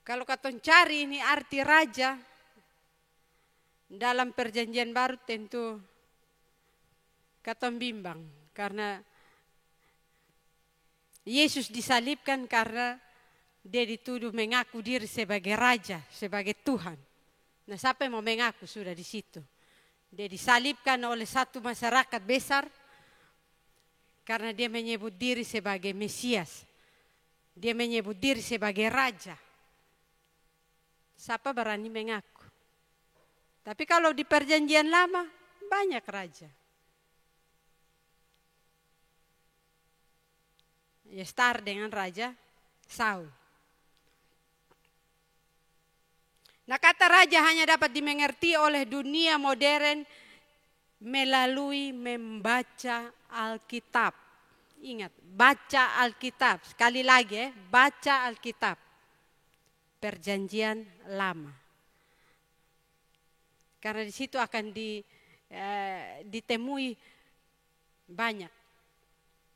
Kalau katong cari ini arti raja, dalam perjanjian baru tentu katong bimbang. Karena Yesus disalibkan karena dia dituduh mengaku diri sebagai raja, sebagai Tuhan. Nah, siapa yang mau mengaku sudah di situ. Dia disalibkan oleh satu masyarakat besar karena dia menyebut diri sebagai Mesias. Dia menyebut diri sebagai raja. Siapa berani mengaku? Tapi kalau di perjanjian lama banyak raja. Ya start dengan raja Saul. Nah, kata raja hanya dapat dimengerti oleh dunia modern melalui membaca Alkitab. Ingat, baca Alkitab. Sekali lagi baca Alkitab. Perjanjian lama. Karena di situ akan ditemui banyak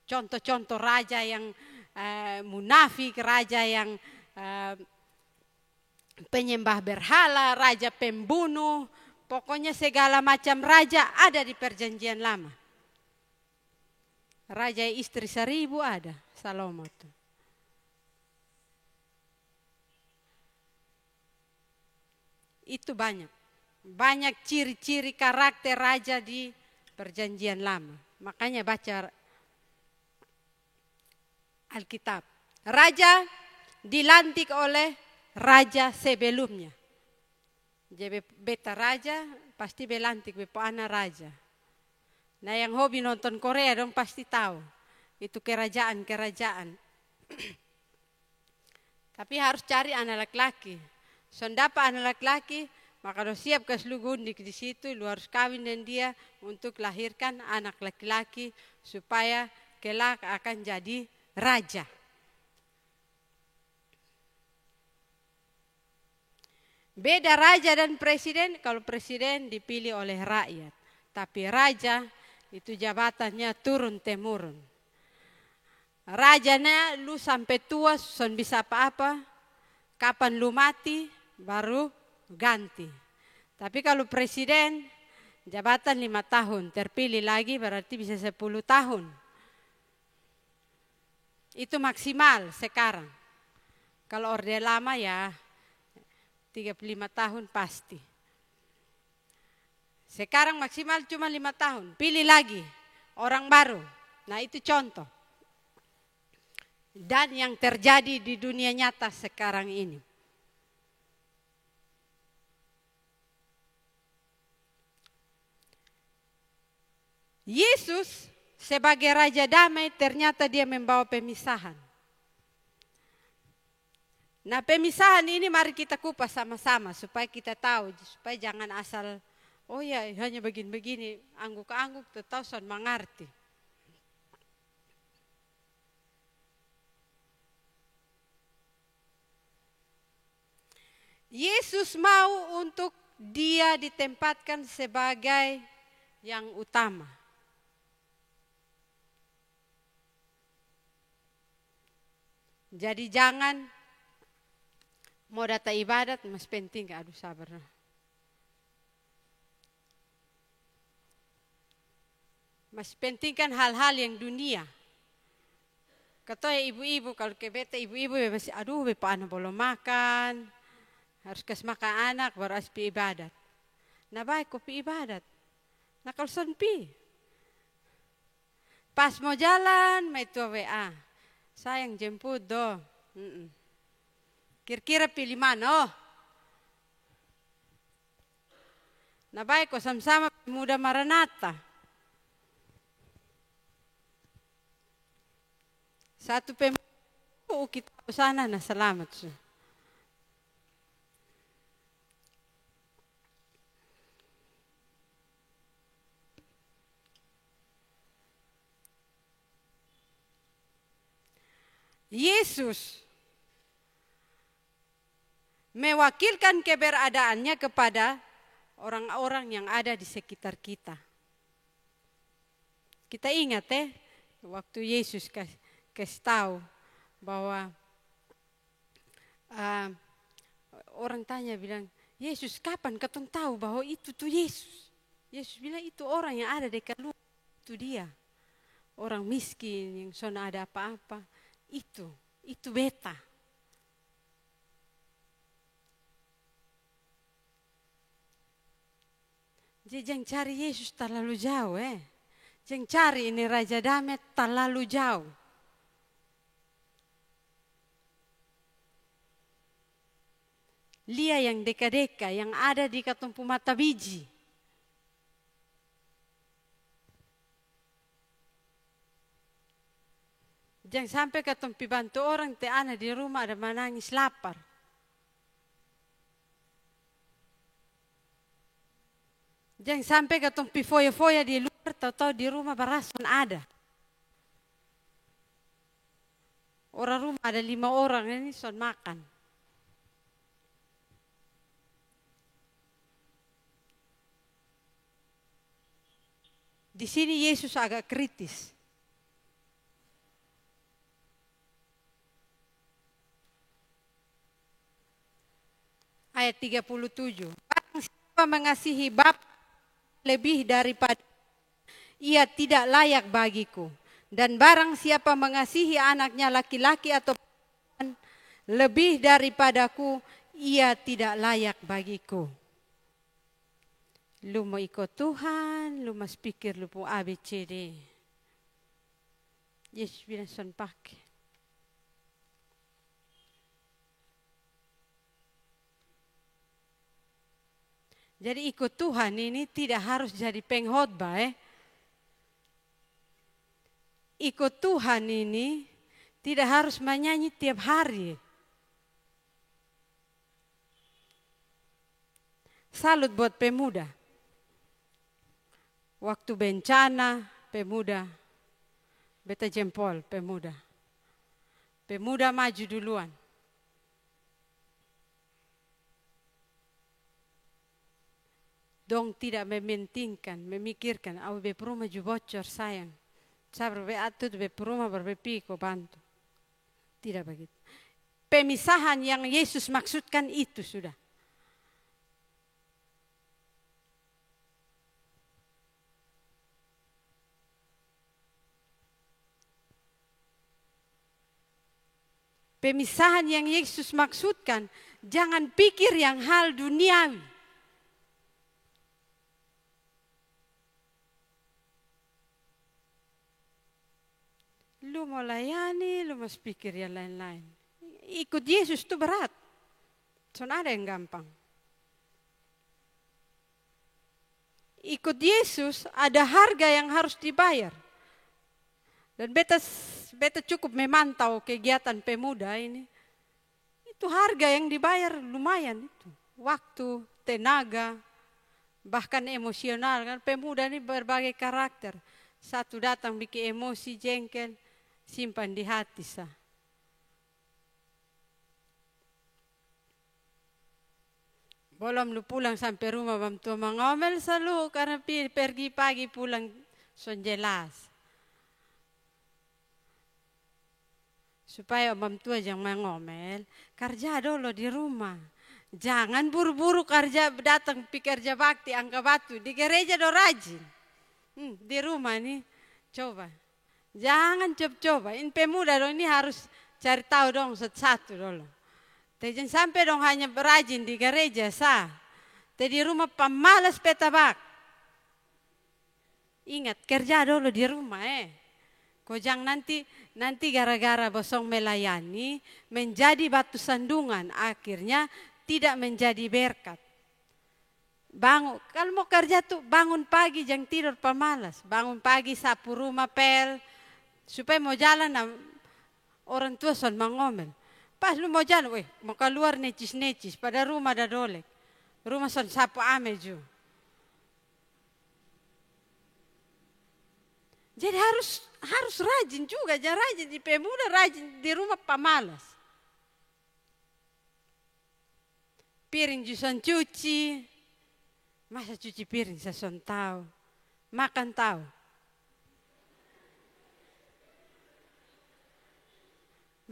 contoh-contoh raja yang munafik, raja yang penyembah berhala, raja pembunuh, pokoknya segala macam raja ada di perjanjian lama. raja istri 1000 ada, Salomo tuh. Itu banyak. Banyak ciri-ciri karakter raja di Perjanjian Lama. Makanya baca Alkitab. Raja dilantik oleh raja sebelumnya. Jadi beta raja pasti belantik bepo anak raja. Nah yang hobi nonton Korea dong pasti tahu. Itu kerajaan-kerajaan. Tapi harus cari anak laki-laki. Dapat anak laki-laki, maka lo siap ke gundik di situ, lo harus kawin dengan dia untuk lahirkan anak laki-laki supaya kelak akan jadi raja. Beda raja dan presiden, kalau presiden dipilih oleh rakyat. Tapi raja itu jabatannya turun-temurun. Rajanya lu sampai tua, son bisa apa-apa. Kapan lu mati, baru ganti. Tapi kalau presiden, jabatan 5 tahun. Terpilih lagi berarti bisa 10 tahun. Itu maksimal sekarang. Kalau Orde Lama ya 35 tahun pasti. Sekarang maksimal cuma 5 tahun. Pilih lagi orang baru. Nah itu contoh. Dan yang terjadi di dunia nyata sekarang ini. Yesus sebagai Raja Damai ternyata dia membawa pemisahan. Nah pemisahan ini mari kita kupas sama-sama supaya kita tahu. Supaya jangan asal, oh ya hanya begini-begini, angguk-angguk tetap son mengerti. Yesus mau untuk dia ditempatkan sebagai yang utama. Jadi jangan mau data ibadat mas penting, aduh sabar. Mas penting kan hal-hal yang dunia. Kata ibu-ibu kalau ke beta ibu-ibu masih aduh bepa anak belum makan. Harus kasih makan anak baru harus pi ibadat. Nah baik kopi ibadat. Nah kalau son pi. Pas mau jalan mai tua WA. Sayang jemput do. Kira-kira pilih mana? Oh. Nah baik kok sama-sama muda Maranatha. Satu kita sana nah selamat. Yesus mewakilkan keberadaannya kepada orang-orang yang ada di sekitar kita. Kita ingat waktu Yesus kasih tahu bahwa orang tanya bilang, Yesus kapan ketong tahu bahwa itu tuh Yesus? Yesus bilang itu orang yang ada dekat lu, itu dia. Orang miskin yang sona ada apa-apa, itu beta. Jadi jangan cari Yesus terlalu jauh Jangan cari ini Raja Damai terlalu jauh. Lia yang deka-deka, yang ada di katumpu mata biji. Jangan sampai katumpi bantu orang te anak di rumah ada menangis lapar. Jangan sampai katumpi foya-foya di luar atau di rumah barason ada. Orang rumah ada 5 orang ini son makan. Di sini Yesus agak kritis. Ayat 37. Barang siapa mengasihi Bapa lebih daripada ia tidak layak bagiku. Dan barang siapa mengasihi anaknya laki-laki atau perempuan lebih daripadaku, ia tidak layak bagiku. Lu mau ikut Tuhan, lu mas pikir lu pun ABCD. Yesus bilang son pakai. Jadi ikut Tuhan ini tidak harus jadi pengkhotbah. Ikut Tuhan ini tidak harus menyanyi tiap hari. Salut buat pemuda. Waktu bencana, pemuda. Beta jempol, pemuda. Pemuda maju duluan. Dong tidak mementingkan, memikirkan, rumah ju bocor sayang. Saya berbeatut rumah berbepiko bantu. Tidak begitu. Pemisahan yang Yesus maksudkan itu sudah. Pemisahan yang Yesus maksudkan, jangan pikir yang hal duniawi. Lu mau layani, lu mas pikir yang lain-lain. Ikut Yesus itu berat. Soalnya ada yang gampang. Ikut Yesus ada harga yang harus dibayar. Dan beta cukup memantau kegiatan pemuda ini. Itu harga yang dibayar lumayan itu. Waktu, tenaga, bahkan emosional. Kan pemuda ini berbagai karakter. Satu datang bikin emosi, jengkel, simpan di hati sah. Belum lu pulang sampai rumah bang tua mengomel selalu karena pergi pagi pulang son jelas. Supaya bang tua jangan mengomel, kerja dulu di rumah. Jangan buru-buru kerja datang kerja bakti angka batu di gereja do rajin. Di rumah nih coba. Jangan coba-coba. Ini pemuda dong ini harus cari tahu dong satu-satu dulu. Jangan sampai dong hanya berajin di gereja sah. Di rumah pemalas petabak. Ingat kerja dulu di rumah Kau jangan nanti gara-gara bosong melayani menjadi batu sandungan. Akhirnya tidak menjadi berkat. Bangun, kalau mau kerja tuh bangun pagi jangan tidur pemalas. Bangun pagi sapu rumah pel. Supaya mau jalan orang tua son mengomel. Pas lu mau jalan, mau keluar necis-necis. Pada rumah ada dolek. Rumah son sapu ame ju. Jadi harus rajin juga. Jangan rajin di pemuda, rajin di rumah pemalas. Piring ju son cuci. Masa cuci piring saya son tahu. Makan tahu.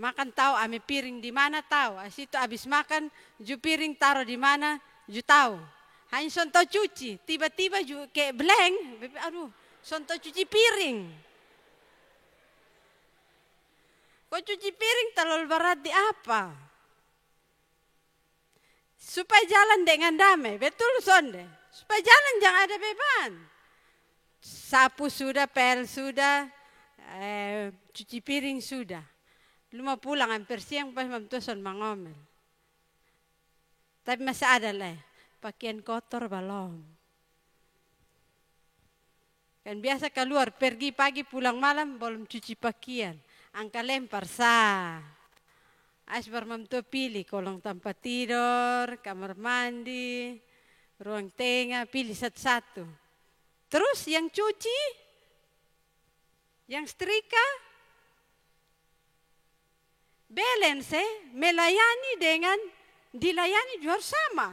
Makan tahu, ame piring di mana tahu. Situ habis makan, ju piring taruh di mana, ju tahu. Hanya sonto cuci, tiba-tiba ju kayak blank. Aduh, sonto cuci piring. Kok cuci piring terlalu berat di apa? Supaya jalan dengan damai, betul sonde. Supaya jalan jangan ada beban. Sapu sudah, pel sudah, cuci piring sudah. Lu mau pulang hampir siang pas mamtua son mengomel. Tapi masih ada lah, pakaian kotor belum. Kan biasa keluar pergi pagi pulang malam belum cuci pakaian. Angka lempar sah. Asbar mamtua pilih kolong tempat tidur, kamar mandi, ruang tengah, pilih satu-satu. Terus yang cuci, yang setrika, balance, melayani dengan dilayani juga harus sama.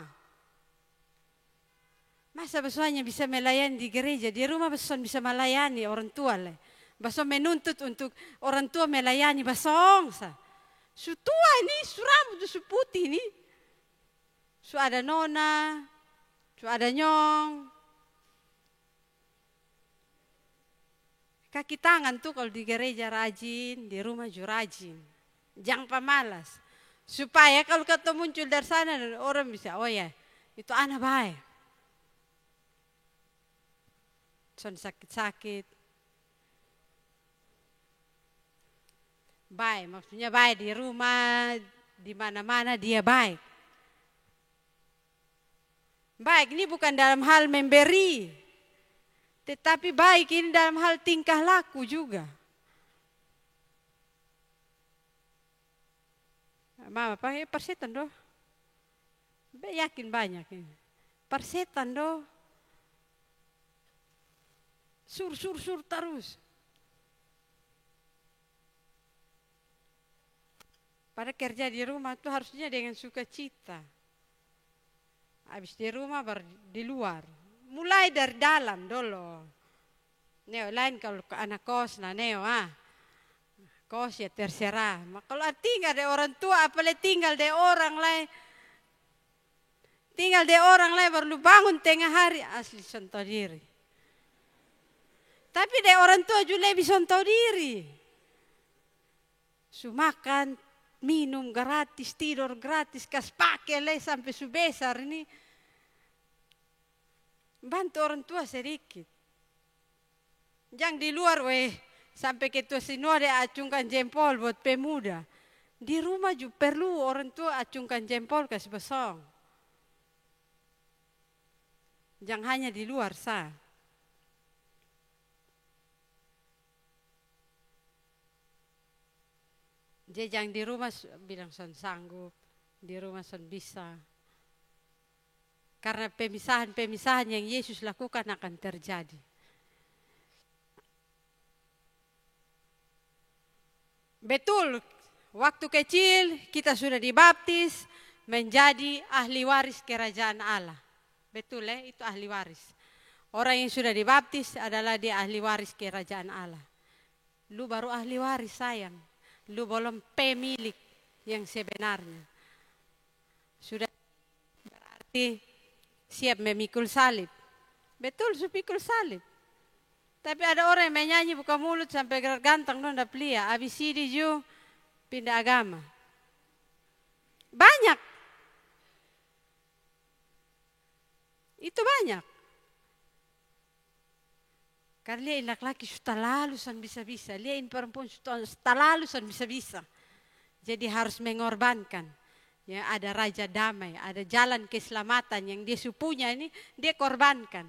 Masa besoknya bisa melayani di gereja, di rumah besok bisa melayani orang tua lah. Besok menuntut untuk orang tua melayani besok. Su tua ini, su rambut su putih ini. Su ada nona, su ada nyong. Kaki tangan tuh kalau di gereja rajin, di rumah juga rajin. Jangan pemalas. Supaya kalau kata muncul dari sana, orang bisa, oh ya, itu anak baik. Son sakit-sakit. Baik, maksudnya baik di rumah, di mana-mana dia baik. Baik ini bukan dalam hal memberi, tetapi baik ini dalam hal tingkah laku juga. Mama pakai persetan doh. Yakin banyak ini. Persetan doh. Sur terus. Pada kerja di rumah tuh harusnya dengan sukacita. Habis di rumah baru di luar. Mulai dari dalam dulu. Neo lain kalau ke anak kos nah Neo kos ya terserah. Kalau tinggal di orang tua apalagi tinggal di orang lain. Tinggal di orang lain baru bangun tengah hari asli sontoh diri. Tapi di orang tua juga lebih sontoh diri. Su makan, minum gratis, tidur gratis, kas pakai le sampai su besar ini. Bantu orang tua sedikit. Jangan di luar sampai ke tua sinode acungkan jempol buat pemuda. Di rumah juga perlu orang tua acungkan jempol kasih besong. Jangan hanya di luar sah. Jadi jangan di rumah bilang son sanggup, di rumah son bisa. Karena pemisahan-pemisahan yang Yesus lakukan akan terjadi. Betul, waktu kecil kita sudah dibaptis menjadi ahli waris kerajaan Allah. Betul itu ahli waris. Orang yang sudah dibaptis adalah dia ahli waris kerajaan Allah. Lu baru ahli waris sayang. Lu belum pemilik yang sebenarnya. Sudah berarti siap memikul salib. Betul, supikul salib. Tapi ada orang yang menyanyi buka mulut sampai ganteng nonda pelia. Abis ini juga pindah agama. Banyak. Itu banyak. Karena dia laki-laki sudah lalu san bisa-bisa. Dia perempuan sudah lalu san bisa-bisa. Jadi harus mengorbankan. Ya, ada raja damai, ada jalan keselamatan yang dia punya ini, dia korbankan.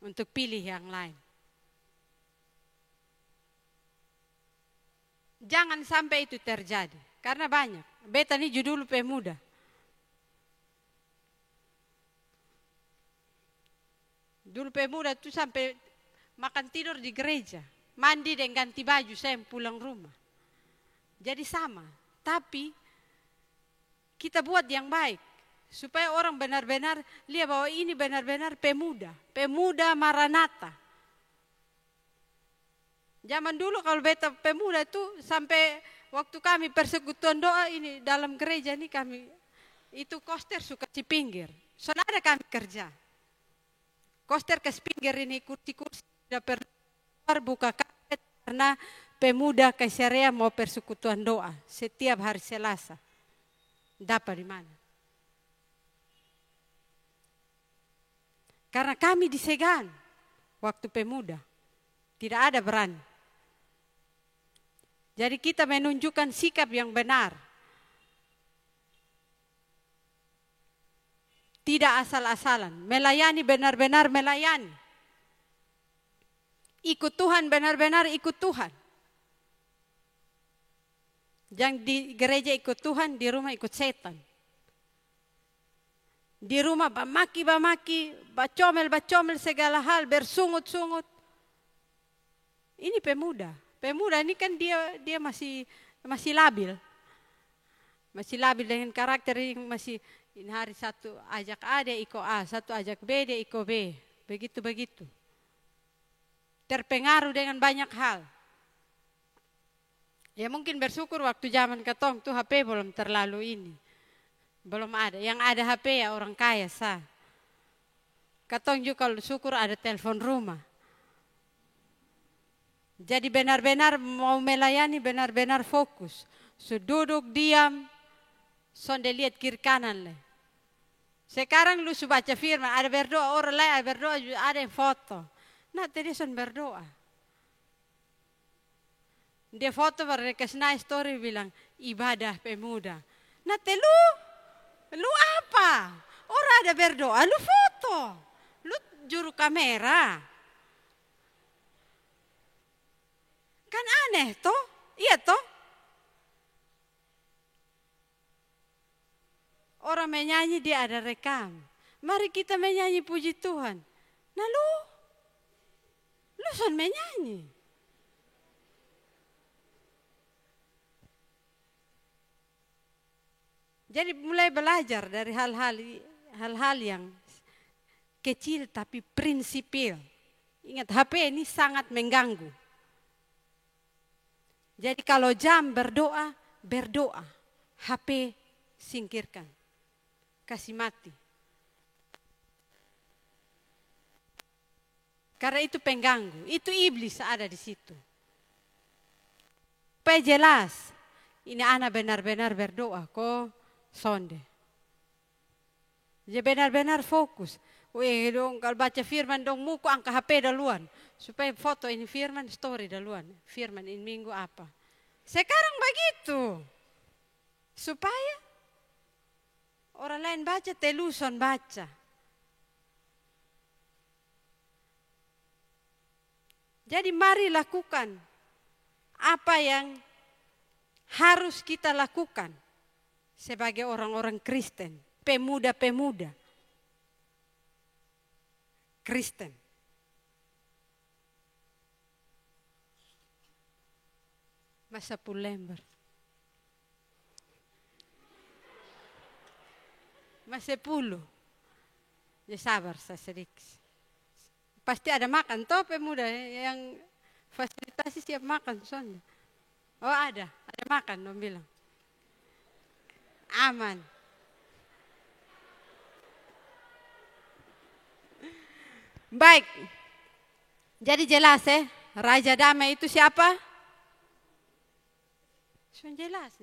Untuk pilih yang lain. Jangan sampai itu terjadi. Karena banyak. Beta ini judul pemuda. Dulu pemuda itu sampai makan tidur di gereja. Mandi dan ganti baju saya pulang rumah. Jadi sama. Tapi kita buat yang baik. Supaya orang benar-benar lihat bahwa ini benar-benar pemuda. Pemuda Maranatha. Zaman dulu kalau beta pemuda itu sampai waktu kami persekutuan doa ini dalam gereja ini kami. Itu koster suka di pinggir. Saudara kami kerja. Koster ke pinggir ini kursi-kursi tidak perlu buka karpet karena pemuda Kaisarea mau persekutuan doa setiap hari Selasa. Dapat di mana? Karena kami disegan waktu pemuda. Tidak ada berani. Jadi kita menunjukkan sikap yang benar. Tidak asal-asalan. Melayani benar-benar melayani. Ikut Tuhan benar-benar ikut Tuhan. Jangan di gereja ikut Tuhan, di rumah ikut setan. Di rumah bamaki, bacomel segala hal, bersungut-sungut. Ini pemuda. Pemuda ini kan dia masih labil. Masih labil dengan karakter yang masih ini hari satu ajak A dia ikut A, satu ajak B dia ikut B. Begitu-begitu. Terpengaruh dengan banyak hal. Ya mungkin bersyukur waktu zaman ketong tuh HP belum terlalu ini. Belum ada. Yang ada HP ya orang kaya sah. Ketong juga kalau syukur ada telepon rumah. Jadi benar-benar mau melayani, benar-benar fokus. Duduk diam, sonde lihat kiri kanan le. Sekarang lu baca firman, ada berdoa, orang lain ada berdoa, ada yang foto. Nah, tadi son berdoa. Dia foto baru kasih story bilang, ibadah pemuda. Nah, lu apa? Orang ada berdoa, lu foto. Lu juru kamera. Kan aneh toh? Iya toh? Orang menyanyi dia ada rekam. Mari kita menyanyi puji Tuhan. Nah lu son menyanyi. Jadi mulai belajar dari hal-hal yang kecil tapi prinsipil. Ingat HP ini sangat mengganggu. Jadi kalau jam berdoa. HP singkirkan. Kasih mati. Karena itu pengganggu. Itu iblis ada di situ. Supaya jelas. Ini anak benar-benar berdoa kok. Sonde. Jadi benar-benar fokus. Weh dong kalau baca firman dong muku angka HP duluan. Supaya foto ini firman story duluan. Firman ini minggu apa. Sekarang begitu. Supaya orang lain baca teluson baca. Jadi mari lakukan apa yang harus kita lakukan. Sebagai orang-orang Kristen, pemuda-pemuda Kristen. Masa 10 lembar. Masih 10. Ya sabar saya sedikit. Pasti ada makan toh pemuda yang fasilitasi siap makan soalnya. Oh ada makan dong bilang. Aman. Baik. Jadi jelas Raja Damai itu siapa? Sudah jelas.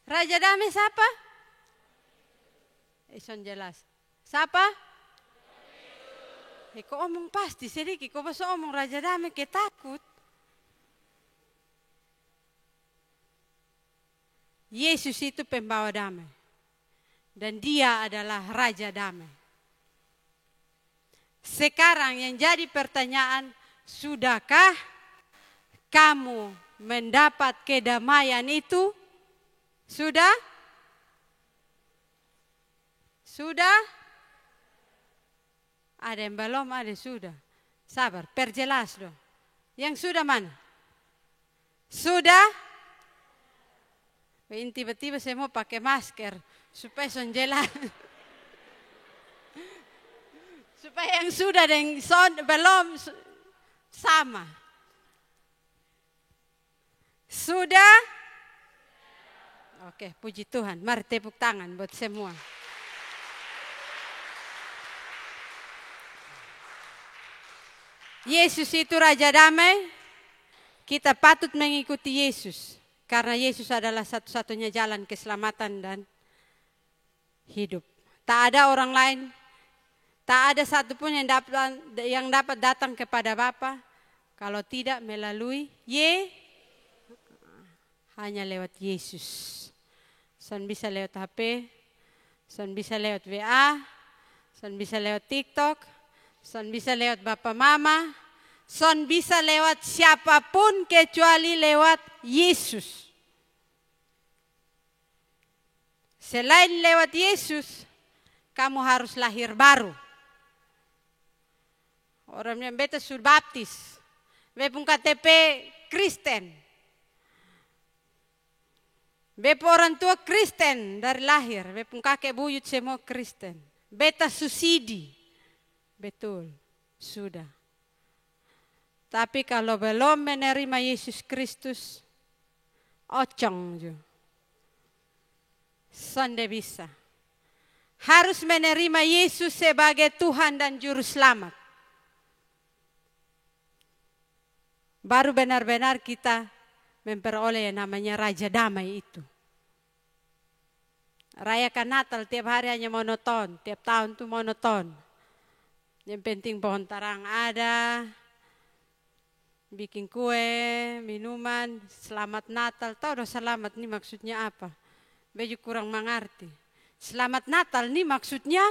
Raja Damai siapa? Sudah jelas. Siapa? Kok omong pasti sedikit. Kok bisa omong Raja Damai ketakut? Yesus itu pembawa damai. Dan dia adalah Raja Damai. Sekarang yang jadi pertanyaan, sudahkah kamu mendapat kedamaian itu? Sudah? Sudah? Ada yang belum, ada yang sudah. Sabar, perjelas dong. Yang sudah mana? Sudah? Tiba-tiba saya mau pakai masker supaya jelas. Supaya yang sudah dan yang belum sama. Sudah? Oke, puji Tuhan. Mari tepuk tangan buat semua. Yesus itu Raja Damai. Kita patut mengikuti Yesus. Karena Yesus adalah satu-satunya jalan keselamatan dan hidup. Tak ada orang lain, tak ada satupun yang dapat datang kepada Bapa kalau tidak melalui hanya lewat Yesus. Son bisa lewat HP, son bisa lewat WA, son bisa lewat TikTok, son bisa lewat Bapak Mama, son bisa lewat siapapun kecuali lewat Yesus. Selain lewat Yesus, kamu harus lahir baru. Orang yang beta sudah baptis, bepung KTP Kristen, bepung orang tua Kristen dari lahir, bepung kakek buyut semua Kristen. Beta susidi, betul, sudah. Tapi kalau belum menerima Yesus Kristus, ocong juga. Sonde bisa. Harus menerima Yesus sebagai Tuhan dan Juru Selamat. baru benar-benar kita memperoleh yang namanya Raja Damai itu. Rayakan Natal tiap hari hanya monoton, tiap tahun tuh monoton. Yang penting pohon tarang ada, bikin kue, minuman, selamat Natal. Tahu dong selamat nih maksudnya apa? Baju kurang mengerti. Selamat Natal nih maksudnya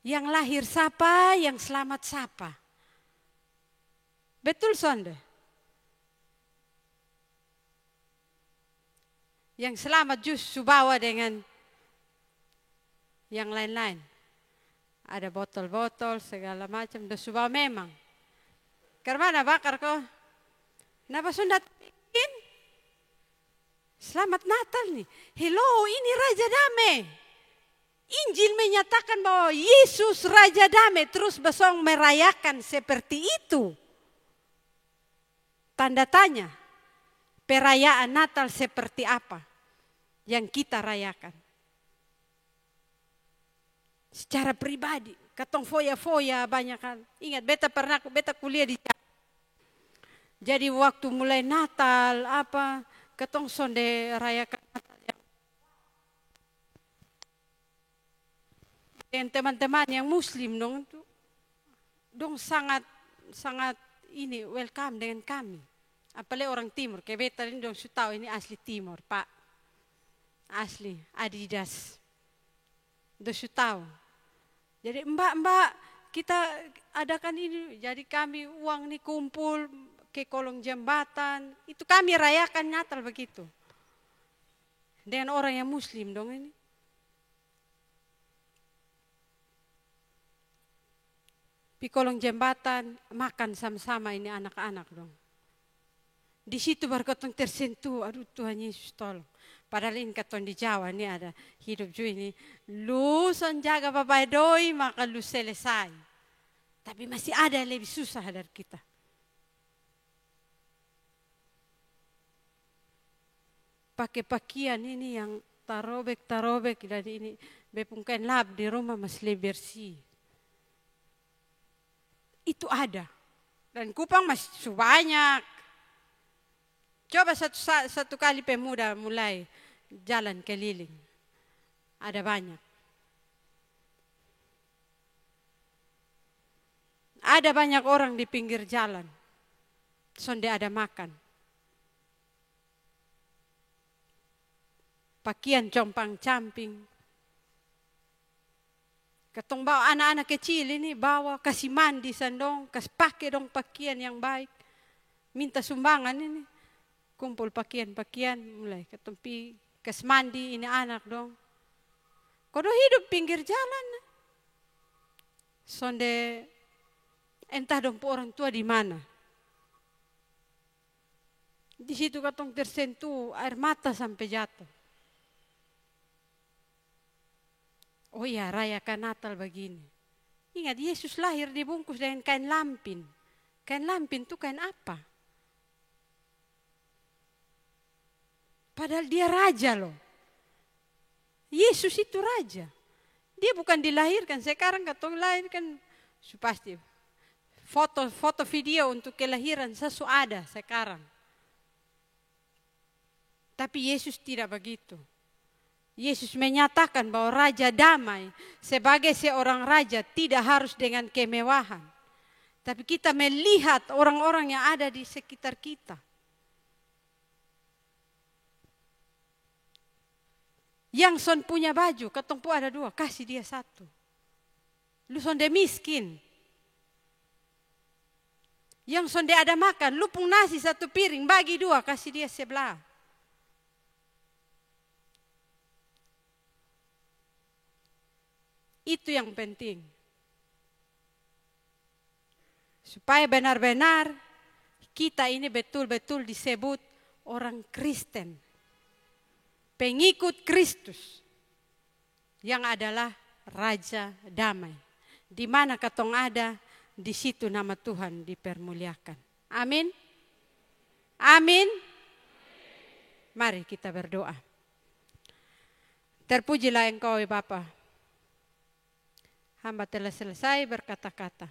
yang lahir siapa, yang selamat siapa. Betul sonde? Yang selamat justru bawa dengan yang lain-lain. Ada botol-botol segala macam. Dan subawa memang. Karena bakar kok. Kenapa sudah bikin? Selamat Natal nih. Hello, ini Raja Damai. Injil menyatakan bahwa Yesus Raja Damai. Terus besok merayakan seperti itu. Tanda tanya. Perayaan Natal seperti apa yang kita rayakan? Secara pribadi, katong foya-foya banyak kan. Ingat, beta kuliah di Jakarta. Jadi waktu mulai Natal, katong sonde rayakan Natal. Dan teman-teman yang Muslim dong sangat ini welcome dengan kami. Apalagi orang Timur, kayak beta ini dong sudah tahu ini asli Timur, Pak. Asli, Adidas. Dong sudah tahu. Jadi mbak, kita adakan ini. Jadi kami uang nih kumpul ke kolong jembatan. Itu kami rayakan Natal begitu. Dengan orang yang Muslim dong ini. Di kolong jembatan, makan sama-sama ini anak-anak dong. Di situ baru katong tersentuh, aduh Tuhan Yesus tolong. Padahal ini katong di Jawa ini ada hidup juga ini. Lu son jaga bapak doi maka lu selesai. Tapi masih ada yang lebih susah dari kita. Pakai pakaian ini yang tarobek dan ini bepungkan lab di rumah masih lebih bersih. Itu ada. Dan kupang masih banyak. Coba satu kali pemuda mulai jalan keliling. Ada banyak. Ada banyak orang di pinggir jalan. Sonde ada makan. Pakaian compang-camping. Ketong bawa anak-anak kecil ini bawa kasih mandi sandong, kasih pakai dong pakaian yang baik. Minta sumbangan ini. Kumpul pakaian mulai ketempi kasih mandi ini anak dong. Kodo hidup pinggir jalan. Sonde entah dong orang tua di mana. Di situ katong tersentuh air mata sampai jatuh. Oh ya, rayakan Natal begini. Ingat, Yesus lahir dibungkus dengan kain lampin. Kain lampin itu kain apa? Padahal dia raja loh. Yesus itu raja. Dia bukan dilahirkan. Sekarang katong lahirkan pasti foto video untuk kelahiran sesuatu ada sekarang. Tapi Yesus tidak begitu. Yesus menyatakan bahwa Raja Damai sebagai seorang raja tidak harus dengan kemewahan. Tapi kita melihat orang-orang yang ada di sekitar kita. Yang son punya baju, katong pu ada 2, kasih dia 1. Lu sonde miskin. Yang sonde ada makan, lu pun nasi 1 piring, bagi 2, kasih dia sebelah. Itu yang penting. Supaya benar-benar kita ini betul-betul disebut orang Kristen. Pengikut Kristus yang adalah Raja Damai. Di mana katong ada, di situ nama Tuhan dipermuliakan. Amin. Amin. Mari kita berdoa. Terpujilah Engkau, Bapa. hamba telah selesai berkata-kata.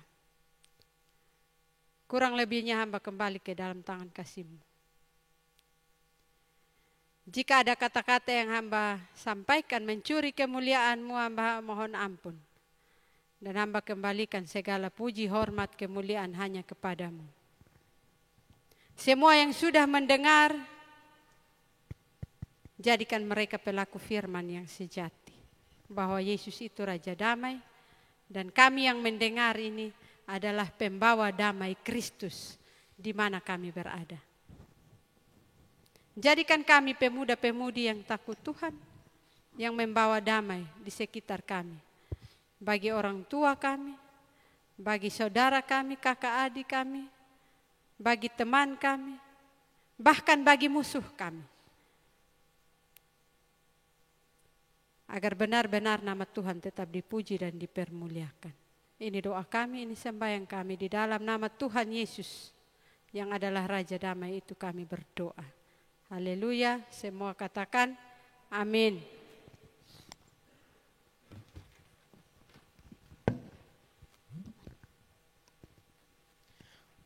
Kurang lebihnya hamba kembali ke dalam tangan kasih-Mu. Jika ada kata-kata yang hamba sampaikan mencuri kemuliaan-Mu, hamba mohon ampun. Dan hamba kembalikan segala puji, hormat, kemuliaan hanya kepadamu. Semua yang sudah mendengar, jadikan mereka pelaku firman yang sejati. Bahwa Yesus itu Raja Damai. Dan kami yang mendengar ini adalah pembawa damai Kristus di mana kami berada. Jadikan kami pemuda-pemudi yang takut Tuhan, yang membawa damai di sekitar kami. Bagi orang tua kami, bagi saudara kami, kakak adik kami, bagi teman kami, bahkan bagi musuh kami. Agar benar-benar nama Tuhan tetap dipuji dan dipermuliakan. Ini doa kami, ini sembahyang kami di dalam nama Tuhan Yesus yang adalah Raja Damai itu kami berdoa. Haleluya, semua katakan amin.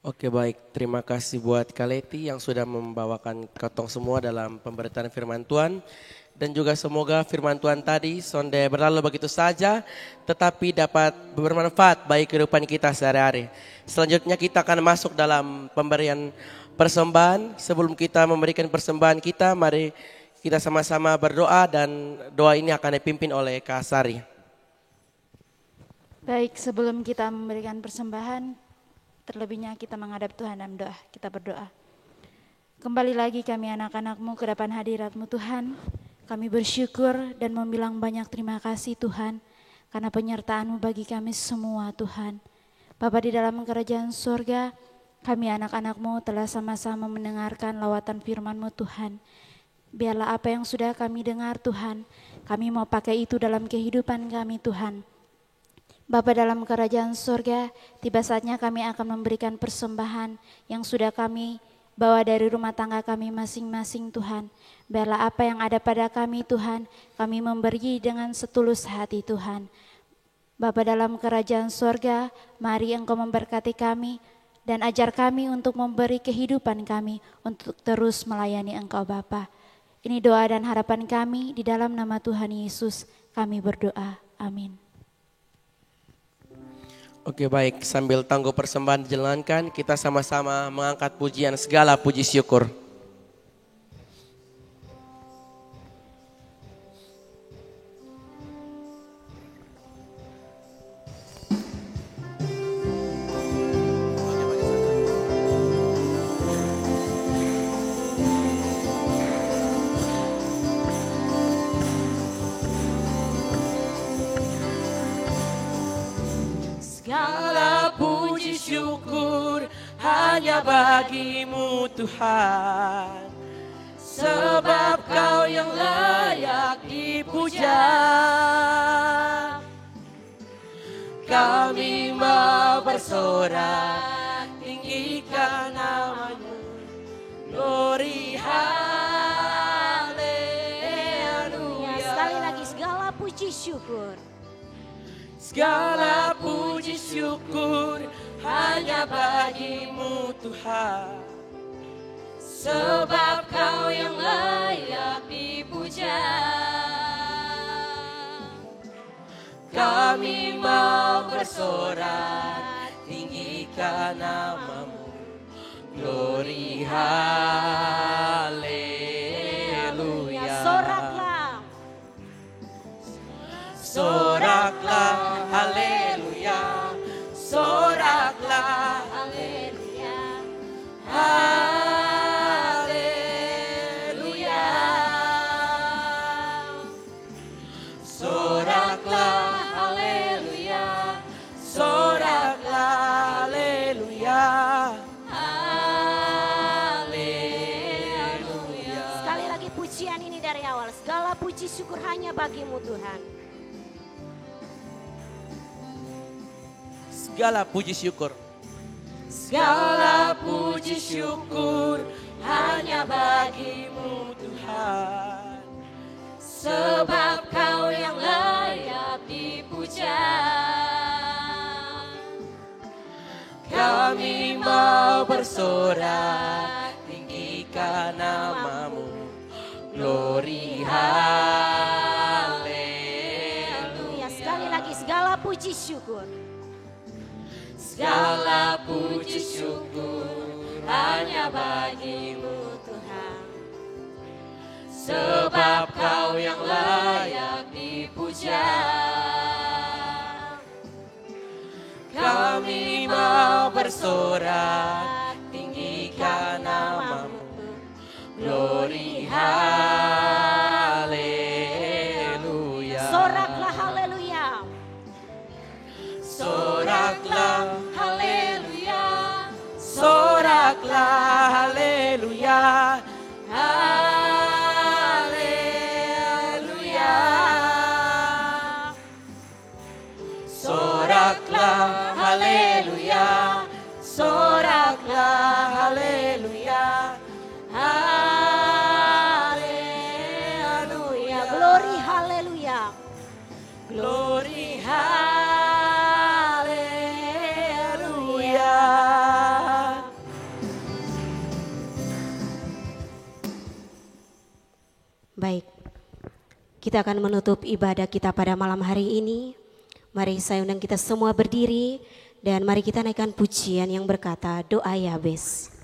Oke, baik, terima kasih buat Kaleti yang sudah membawakan ketong semua dalam pemberitaan firman Tuhan. Dan juga semoga firman Tuhan tadi sonde berlalu begitu saja, tetapi dapat bermanfaat bagi kehidupan kita sehari-hari. Selanjutnya kita akan masuk dalam pemberian persembahan. Sebelum kita memberikan persembahan kita, mari kita sama-sama berdoa dan doa ini akan dipimpin oleh Kak Sari. Baik, sebelum kita memberikan persembahan, terlebihnya kita menghadap Tuhan dalam doa. Kita berdoa. Kembali lagi kami anak-anak-Mu ke depan hadirat-Mu Tuhan. Kami bersyukur dan membilang banyak terima kasih Tuhan, karena penyertaan-Mu bagi kami semua Tuhan. Bapa di dalam kerajaan surga, kami anak-anak-Mu telah sama-sama mendengarkan lawatan firman-Mu Tuhan. Biarlah apa yang sudah kami dengar Tuhan, kami mau pakai itu dalam kehidupan kami Tuhan. Bapa dalam kerajaan surga, tiba saatnya kami akan memberikan persembahan yang sudah kami bawa dari rumah tangga kami masing-masing Tuhan. Biarlah apa yang ada pada kami Tuhan, kami memberi dengan setulus hati Tuhan. Bapa dalam kerajaan surga, mari Engkau memberkati kami dan ajar kami untuk memberi kehidupan kami untuk terus melayani Engkau Bapa. Ini doa dan harapan kami di dalam nama Tuhan Yesus kami berdoa. Amin. Oke, baik, sambil tangguh persembahan dijalankan, kita sama-sama mengangkat pujian, segala puji syukur. Segala puji syukur hanya bagi-Mu Tuhan, sebab Kau yang layak dipuja. Kami mau bersorak, tinggikan nama-Mu, glory haleluya. Sekali lagi segala puji syukur. Segala puji syukur hanya bagi-Mu Tuhan, sebab Kau yang layak dipuja. Kami mau bersorak, tinggikan nama-Mu, glory haleluya. Soraklah. Soraklah haleluya, soraklah Haleluya. haleluya. Soraklah haleluya, soraklah haleluya, haleluya. Sekali lagi pujian ini dari awal. Segala puji syukur hanya bagi-Mu Tuhan. Segala puji syukur. Segala puji syukur hanya bagi-Mu Tuhan, sebab Kau yang layak dipuja. mau bersorak, tinggikan namamu. Glory, haleluya. Sekali lagi segala puji syukur. Segala puji syukur hanya bagimu Tuhan. Sebab kau yang layak dipuja. Kami mau bersorak, tinggikan namamu. Glory, haleluya. Soraklah haleluya. Soraklah haleluya. Soraklah haleluya. Haleluya. Soraklah haleluya. Soraklah haleluya. Haleluya. Glory haleluya. Glory, haleluya. Baik, kita akan menutup ibadah kita pada malam hari ini. Mari saya undang kita semua berdiri dan mari kita naikkan pujian yang berkata doa Yabes.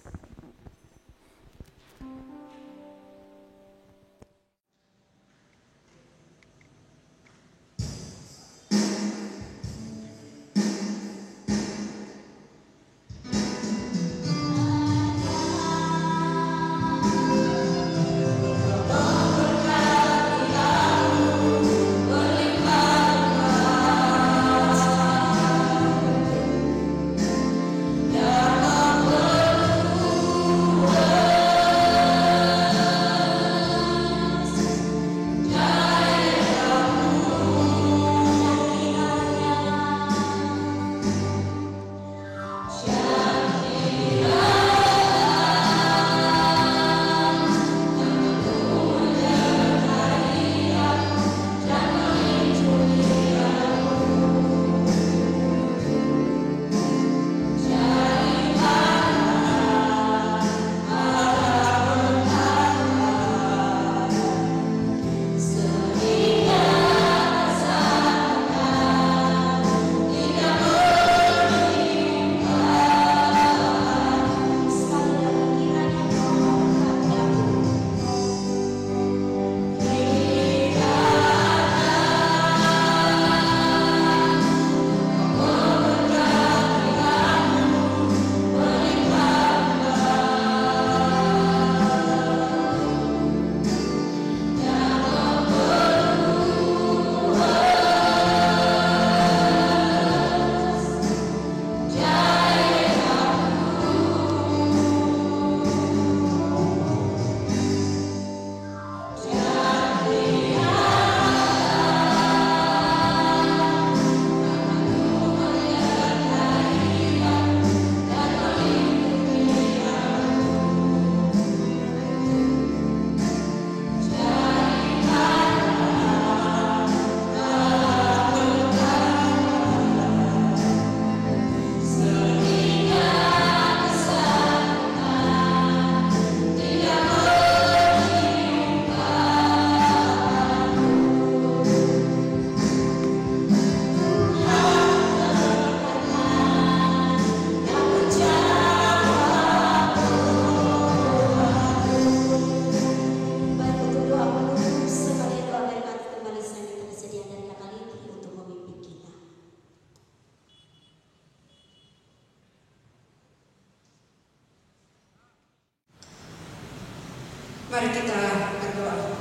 Mari kita berdoa.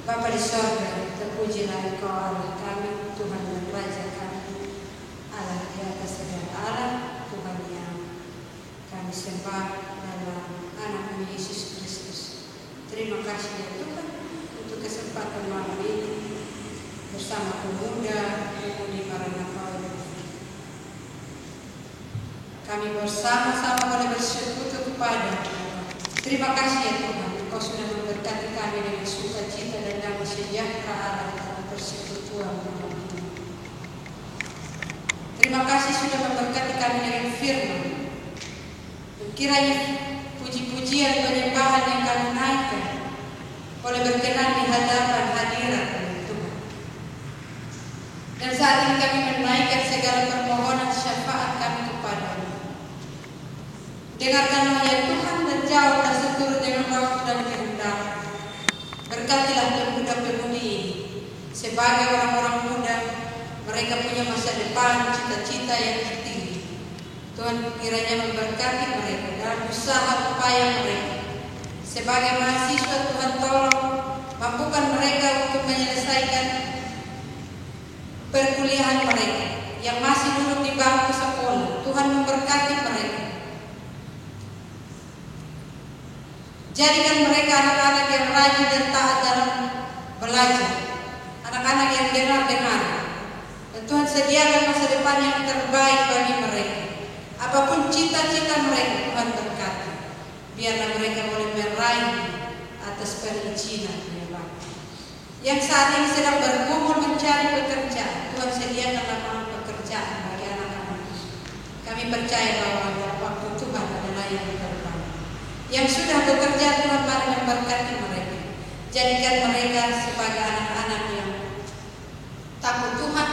Bapa di sorga, terpujilah Engkau Allah kami, Tuhan dan Raja kami, Allah di atas segala Allah, Tuhan yang kami sembah dalam anak Yesus Kristus. Terima kasih ya Tuhan untuk kesempatan malam ini bersama pemuda Pemudi Maranatha. Kami bersama-sama boleh bersekutu kepada terima kasih ya Tuhan. Kau sudah memberkati kami dengan sukacita dan damai sejahtera Allah dalam persekutuan malam ini. Terima kasih sudah memberkati kami dengan firman Kiranya puji-pujian penyembahan yang kami naikkan boleh berkenan di hadapan hadirat Tuhan. Dan saat ini kami menaikkan segala permohonan syafaat kami kepadamu. Dengarkanlah ya Tuhan dan jawablah seturut dengan waktu dan kehendak. Berkatilah pemuda-pemudi ini sebagai orang-orang muda, mereka punya masa depan, cita-cita yang tinggi. Tuhan kiranya memberkati mereka dalam usaha upaya mereka. Sebagai mahasiswa Tuhan tolong mampukan mereka untuk menyelesaikan perkuliahan mereka yang masih duduk di bangku sekolah. Tuhan memberkati mereka. Jadikan mereka anak-anak yang rajin dan taat dalam belajar, anak-anak yang benar-benar. Dan Tuhan sediakan masa depan yang terbaik bagi mereka. Apapun cita-cita mereka, Tuhan berkati. Biarlah mereka boleh meraih atas perizinan yang saat ini sedang bergumul mencari pekerjaan. Tuhan sediakan lapangan pekerjaan bagi anak-anak. Kami percaya bahwa waktu Tuhan adalah yang terbaik. Yang sudah bekerja, Tuhan mari memberkati mereka. Jadikan mereka sebagai anak-anak yang takut Tuhan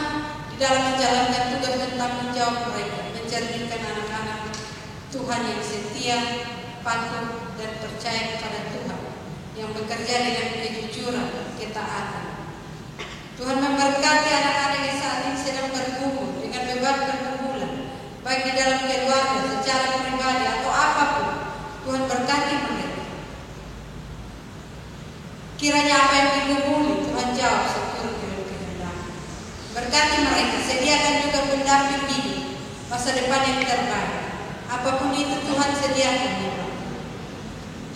di dalam menjalankan tugas dan tanggung jawab mereka. Mencerminkan anak-anak Tuhan yang setia, patuh dan percaya kepada Tuhan, yang bekerja dengan kejujuran, ketaatan. Tuhan memberkati anak-anak yang saat ini sedang bergumul dengan beban pergumulan, baik di dalam keluarga, secara pribadi atau apapun. Tuhan berkati mereka. Kiranya apa yang digumuli Tuhan jawab seturut dengan kehendak. Berkati mereka, sediakan juga pendamping hidup, masa depan yang terbaik. Apapun itu Tuhan sediakan.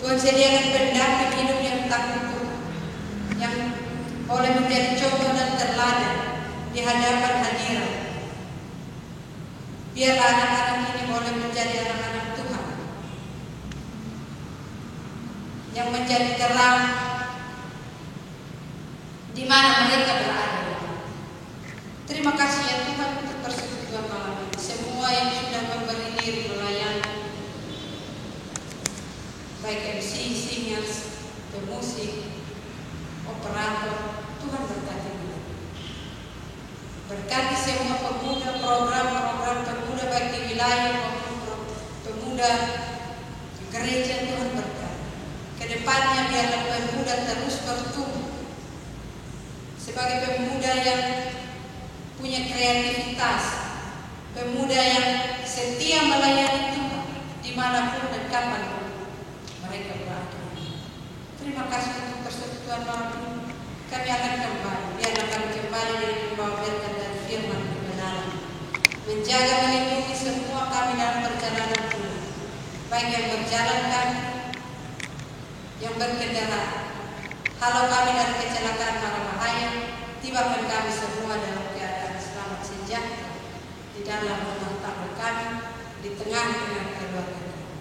Tuhan sediakan pendamping hidup yang takut Tuhan, yang boleh menjadi contoh dan teladan di hadapan hadirat. Biarlah anak-anak ini boleh menjadi anak-anak Tuhan yang menjadi terang di mana mereka berada. Terima kasih ya Tuhan untuk persekutuan malam ini. Semua yang sudah memberi diri melayani, baik MC, singers, pemusik, operator, Tuhan berkati mereka. Berkati semua pemuda, program-program pemuda baik di wilayah maupun pemuda di gereja. Tuhan berkati. Kedepannya biarlah pemuda terus bertumbuh sebagai pemuda yang punya kreativitas, pemuda yang setia melayani Tuhan dimanapun dan kapanpun mereka berada. Terima kasih untuk persekutuan malam ini. Kami akan kembali, biarlah kami kembali dari membawa berkat dan firman kebenaran, menjaga melindungi semua kami dalam perjalanan Tuhan, baik yang berjalan kami, yang berkendaraan. Halau kami dari kecelakaan mara bahaya, tibakan kami semua dalam keadaan selamat sejahtera di dalam rumah tangga kami, di tengah-tengah keluarga kami.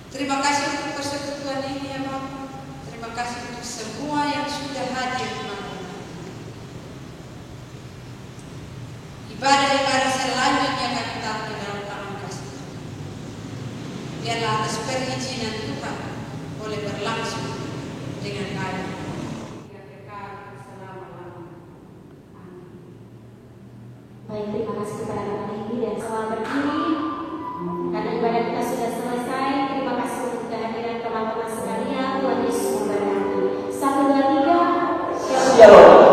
Terima kasih untuk persekutuan ini ya Bapak. Terima kasih untuk semua yang sudah hadir malam ini. Ibadah-ibadah selanjutnya kami taruh di dalam tangan kasih. Biarlah atas perizinan Tuhan boleh berlangsung dengan baik. Baik, terima kasih kepada Bapak Ibu dan selamat berdiri. Karena ibadah kita sudah selesai. Terima kasih untuk kehadiran teman-teman sekalian. Tuhan Yesus memberkati. 1, 2, 3. Shalom.